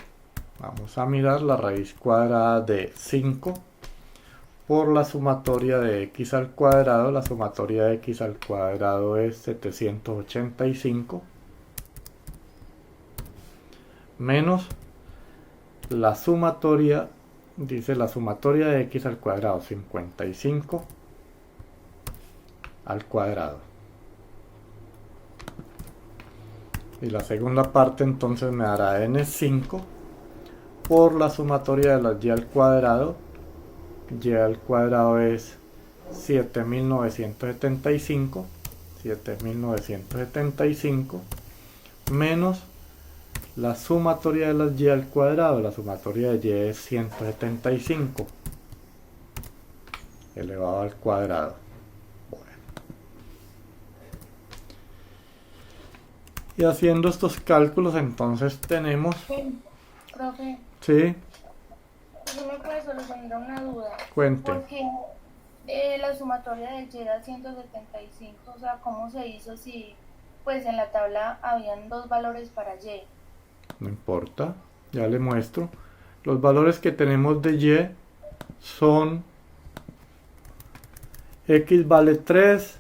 vamos a mirar la raíz cuadrada de 5 por la sumatoria de X al cuadrado, la sumatoria de X al cuadrado es 785, menos la sumatoria, dice la sumatoria de x al cuadrado, 55 al cuadrado. Y la segunda parte entonces me dará n5 por la sumatoria de las y al cuadrado. Y al cuadrado es 7975 menos la sumatoria de las y al cuadrado, la sumatoria de y es 175 elevado al cuadrado. Bueno. Y haciendo estos cálculos entonces tenemos... Profe, Sí, ¿no me puede solucionar una duda? cuente. Porque la sumatoria de y era 175, o sea, ¿cómo se hizo si pues en la tabla habían dos valores para y? No importa, ya le muestro. Los valores que tenemos de y son x vale 3,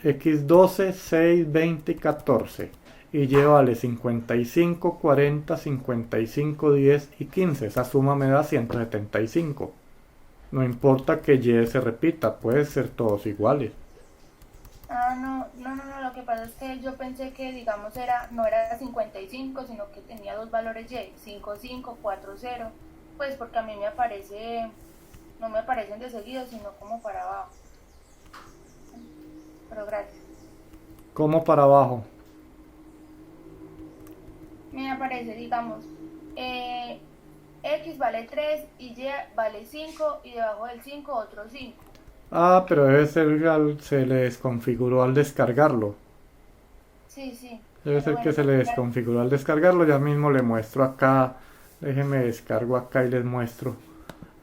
x 12, 6, 20 y 14. Y y vale 55, 40, 55, 10 y 15. Esa suma me da 175. No importa que y se repita, puede ser todos iguales. Ah, no, lo que pasa es que yo pensé que, digamos, no era 55, sino que tenía dos valores y, 55, 40, pues porque a mí no me aparecen de seguido, sino como para abajo. Pero gracias. ¿Cómo para abajo? Me aparece, digamos, X vale 3 y Y vale 5 y debajo del 5 otro 5. Ah, pero debe ser se le desconfiguró al descargarlo. Sí. Debe ser que se le desconfiguró al descargarlo. Ya mismo le muestro acá. Déjeme descargo acá y les muestro.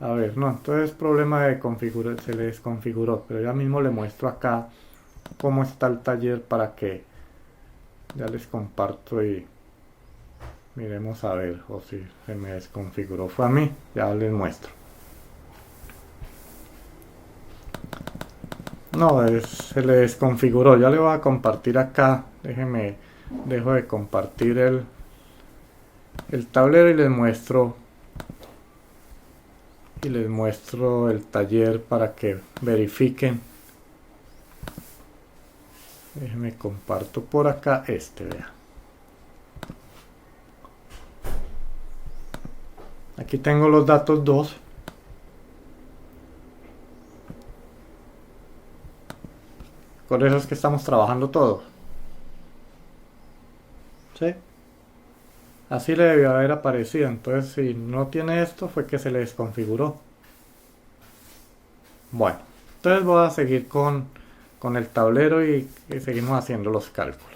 A ver, no, entonces problema de configurar, se le desconfiguró. Pero ya mismo le muestro acá cómo está el taller para que ya les comparto y miremos a ver. O si se me desconfiguró fue a mí, ya les muestro. No, se le desconfiguró. Ya le voy a compartir acá. Déjeme, dejo de compartir el tablero y les muestro el taller para que verifiquen. Déjenme comparto por acá vea. Aquí tengo los datos 2. Con eso es que estamos trabajando todos. ¿Sí? Así le debió haber aparecido. Entonces, si no tiene esto, fue que se le desconfiguró. Bueno, entonces voy a seguir con el tablero y seguimos haciendo los cálculos.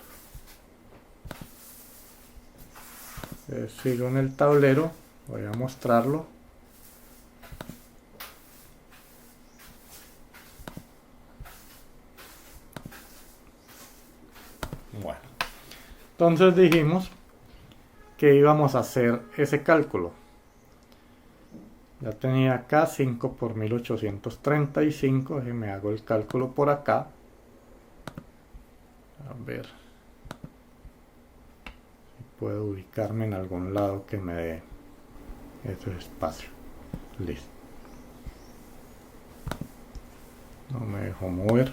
Sigo en el tablero, voy a mostrarlo. Bueno, entonces dijimos que íbamos a hacer ese cálculo. Ya tenía acá 5 por 1835. Déjenme hago el cálculo por acá. A ver si puedo ubicarme en algún lado que me dé ese espacio. Listo. No me dejo mover.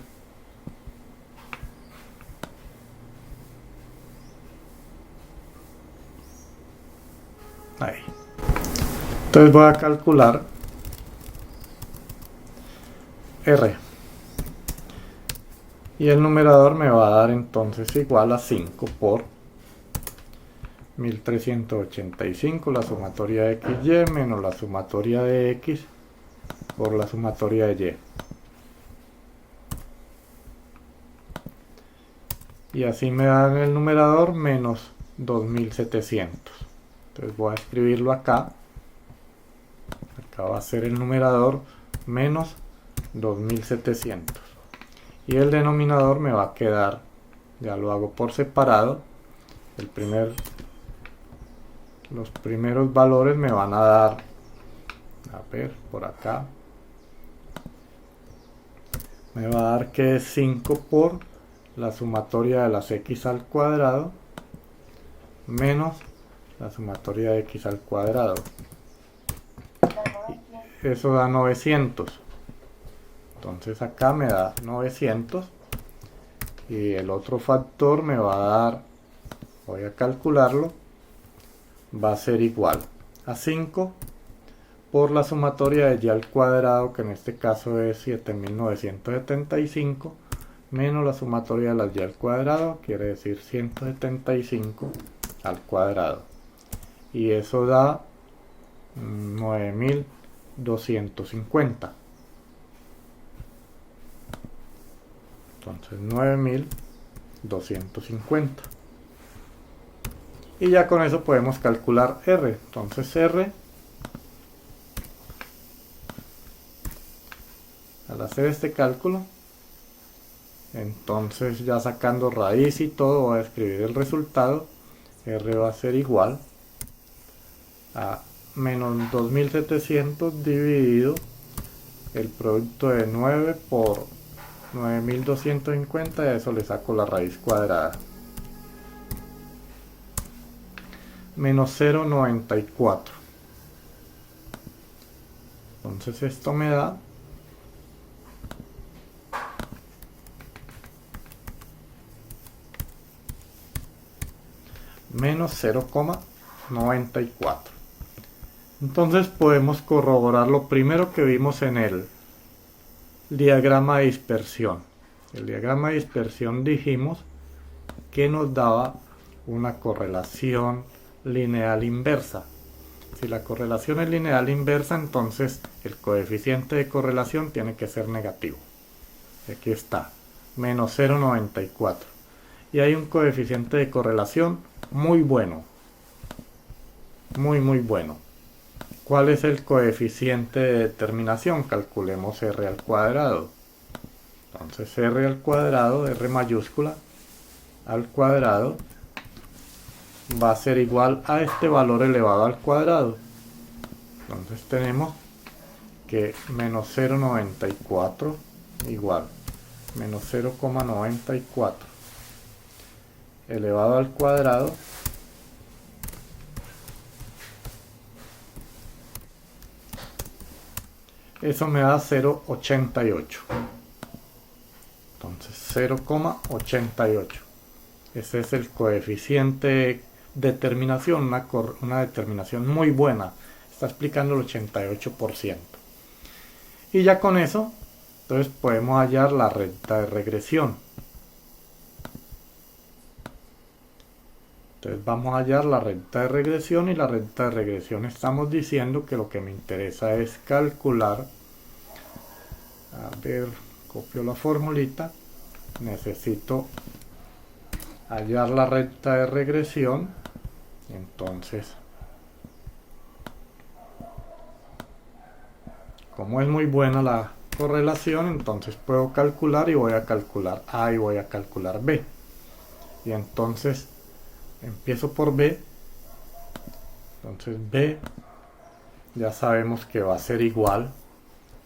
Ahí. Entonces voy a calcular R. Y el numerador me va a dar entonces igual a 5 por 1385, la sumatoria de XY menos la sumatoria de X por la sumatoria de Y. Y así me dan el numerador menos 2700. Entonces voy a escribirlo acá. Acá va a ser el numerador menos 2700. Y el denominador me va a quedar, ya lo hago por separado. Los primeros valores me van a dar, a ver, por acá. Me va a dar que es 5 por la sumatoria de las x al cuadrado menos la sumatoria de x al cuadrado. Eso da 900. Entonces acá me da 900. Y el otro factor me va a dar, voy a calcularlo, va a ser igual a 5 por la sumatoria de y al cuadrado, que en este caso es 7975, menos la sumatoria de las y al cuadrado, quiere decir 175 al cuadrado. Y eso da 9250. Entonces 9250. Y ya con eso podemos calcular R. Entonces R, al hacer este cálculo, entonces ya sacando raíz y todo, voy a escribir el resultado. R va a ser igual a menos 2700 dividido el producto de 9 por 9250, y a eso le saco la raíz cuadrada. Menos 0,94. Entonces esto me da menos 0,94. Entonces podemos corroborar lo primero que vimos en el diagrama de dispersión. El diagrama de dispersión dijimos que nos daba una correlación lineal inversa. Si la correlación es lineal inversa, entonces el coeficiente de correlación tiene que ser negativo. Aquí está, menos 0,94. Y hay un coeficiente de correlación muy bueno. Muy bueno. ¿Cuál es el coeficiente de determinación? Calculemos R al cuadrado. Entonces R al cuadrado, R mayúscula al cuadrado, va a ser igual a este valor elevado al cuadrado. Entonces tenemos que menos 0,94 igual menos 0,94 elevado al cuadrado eso me da 0,88. Entonces 0,88. Ese es el coeficiente de determinación, una determinación muy buena. Está explicando el 88%. Y ya con eso, entonces podemos hallar la recta de regresión. Entonces vamos a hallar la recta de regresión, y la recta de regresión estamos diciendo que lo que me interesa es calcular, a ver, copio la formulita, necesito hallar la recta de regresión, entonces como es muy buena la correlación, entonces puedo calcular, y voy a calcular A y voy a calcular B, y entonces empiezo por B. Entonces B ya sabemos que va a ser igual,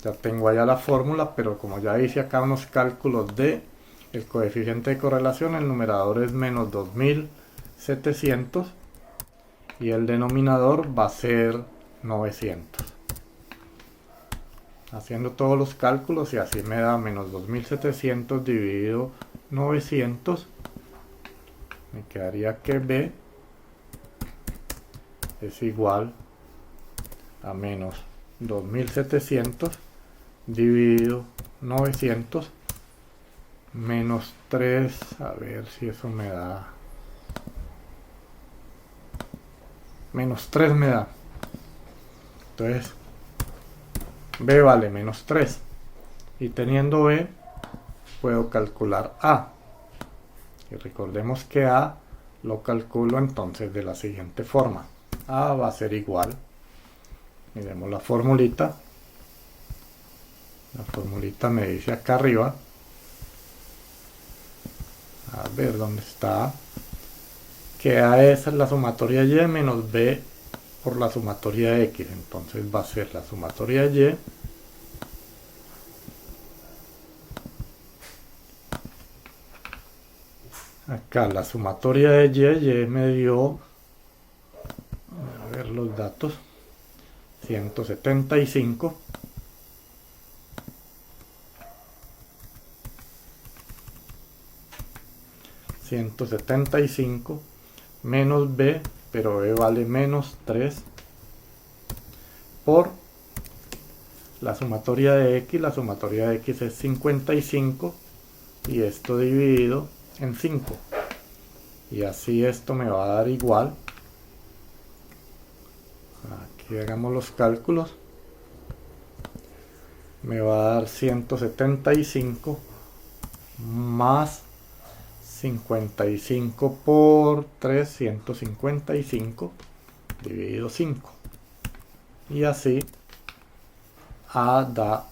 ya tengo allá la fórmula, pero como ya hice acá unos cálculos de el coeficiente de correlación, el numerador es menos 2700 y el denominador va a ser 900. Haciendo todos los cálculos, y así me da menos 2700 dividido 900, me quedaría que B es igual a menos 2700 dividido 900 menos 3, a ver si eso me da, menos 3 me da. Entonces B vale menos 3, y teniendo B puedo calcular A, y recordemos que A lo calculo entonces de la siguiente forma. A va a ser igual, miremos la formulita me dice acá arriba, a ver dónde está, que A es la sumatoria Y menos B por la sumatoria X, entonces va a ser la sumatoria Y acá, la sumatoria de Y me dio, a ver los datos, 175 menos B, pero B vale menos 3, por la sumatoria de X, la sumatoria de X es 55, y esto dividido en 5, y así esto me va a dar igual, aquí hagamos los cálculos, me va a dar 175 más 55 por 3, 155 dividido 5, y así A da,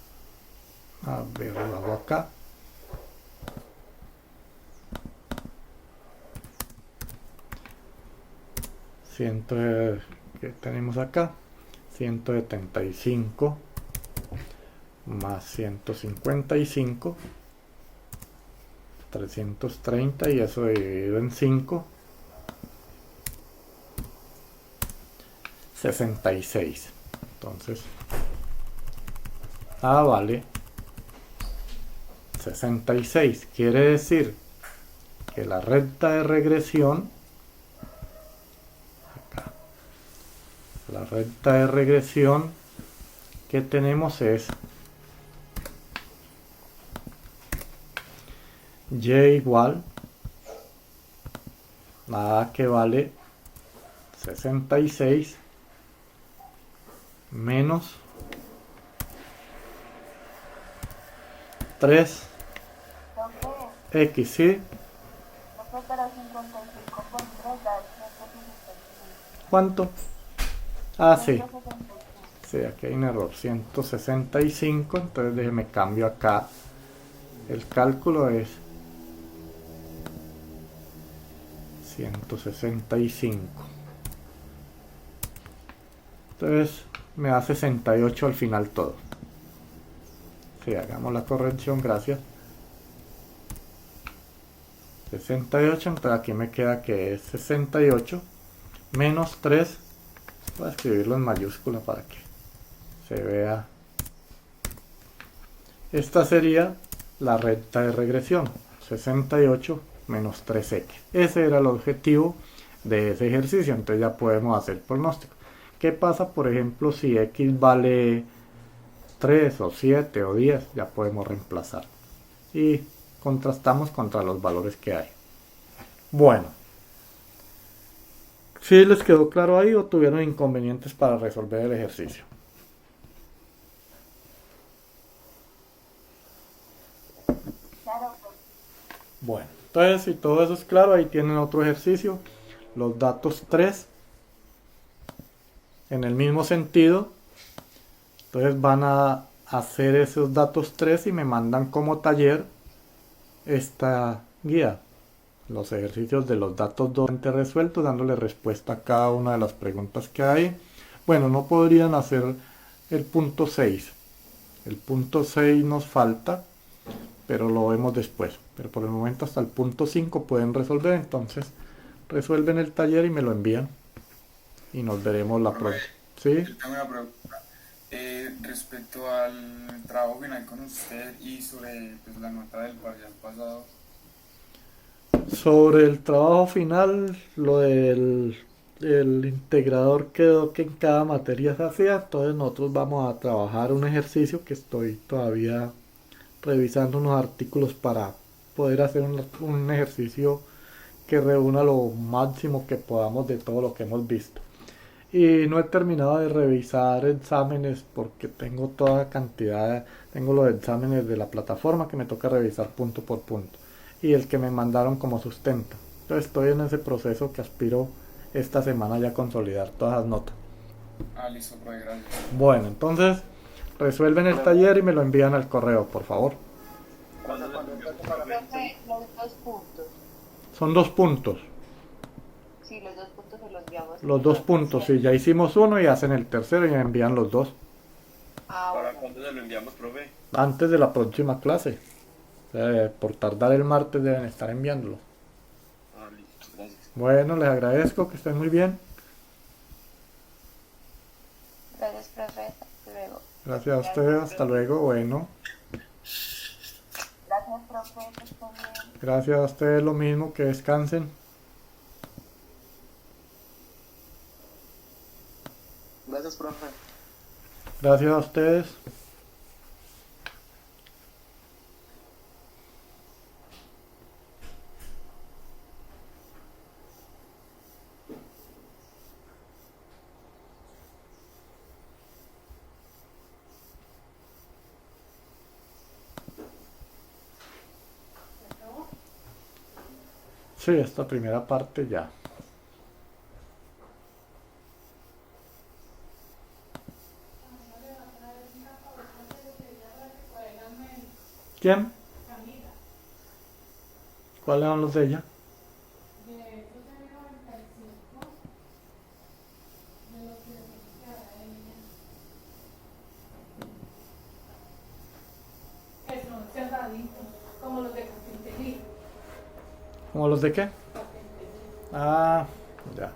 a ver, lo hago acá, que tenemos acá, 175 más 155, 330, y eso dividido en 5, 66. Entonces A vale 66, quiere decir que la recta de regresión, acá, la recta de regresión que tenemos es Y igual a A, que vale 66 menos 3 X, ¿sí? ¿Cuánto? Ah, sí. Sí, aquí hay un error, 165, entonces déjeme cambio acá. El cálculo es 165. Entonces me da 68 al final todo. Sí, hagamos la corrección, gracias. 68, entonces aquí me queda que es 68 menos 3. Voy a escribirlo en mayúscula para que se vea. Esta sería la recta de regresión, 68 menos 3x. Ese era el objetivo de ese ejercicio, entonces ya podemos hacer pronóstico. ¿Qué pasa, por ejemplo, si x vale 3 o 7 o 10? Ya podemos reemplazar. Y contrastamos contra los valores que hay. Bueno, ¿sí les quedó claro ahí o tuvieron inconvenientes para resolver el ejercicio? Claro, Bueno, entonces si todo eso es claro, ahí tienen otro ejercicio. Los datos 3 en el mismo sentido. Entonces van a hacer esos datos 3 y me mandan como taller esta guía. Los ejercicios de los datos 2 resueltos, dándole respuesta a cada una de las preguntas que hay. Bueno, no podrían hacer el punto 6. El punto 6 nos falta, pero lo vemos después. Pero por el momento hasta el punto 5 pueden resolver, entonces resuelven el taller y me lo envían. Y nos veremos la próxima. ¿Sí? Yo tengo una pregunta respecto al trabajo final con usted y sobre pues, la nota del parcial pasado. Sobre el trabajo final, lo del el integrador quedó que en cada materia se hacía, entonces nosotros vamos a trabajar un ejercicio que estoy todavía revisando unos artículos para poder hacer un ejercicio que reúna lo máximo que podamos de todo lo que hemos visto. Y no he terminado de revisar exámenes porque tengo toda cantidad, tengo los exámenes de la plataforma que me toca revisar punto por punto y el que me mandaron como sustento. Entonces estoy en ese proceso que aspiro esta semana ya a consolidar todas las notas. Listo, profe, gracias. Bueno, entonces resuelven el taller y me lo envían al correo, por favor. Cuando está profe, los 2 puntos. Son 2 puntos. Sí, los 2 puntos se los enviamos. Los 2 puntos, sí, ya hicimos uno y hacen el tercero y me envían los 2. Ah, ¿Para bueno. cuándo se lo enviamos, profe? Antes de la próxima clase. Por tardar el martes deben estar enviándolo. Listo, gracias. Bueno, les agradezco, que estén muy bien. Gracias, profe. Hasta luego. Gracias a ustedes, hasta luego. Bueno, Gracias, profe. Que estén bien. gracias a ustedes lo mismo, que descansen. Gracias, profe. Gracias a ustedes. Sí, esta primera parte ya. ¿Quién? ¿Cuáles son los de ella? Que son cerraditos, como los de carpintería. ¿Cómo los de qué? Ah, ya.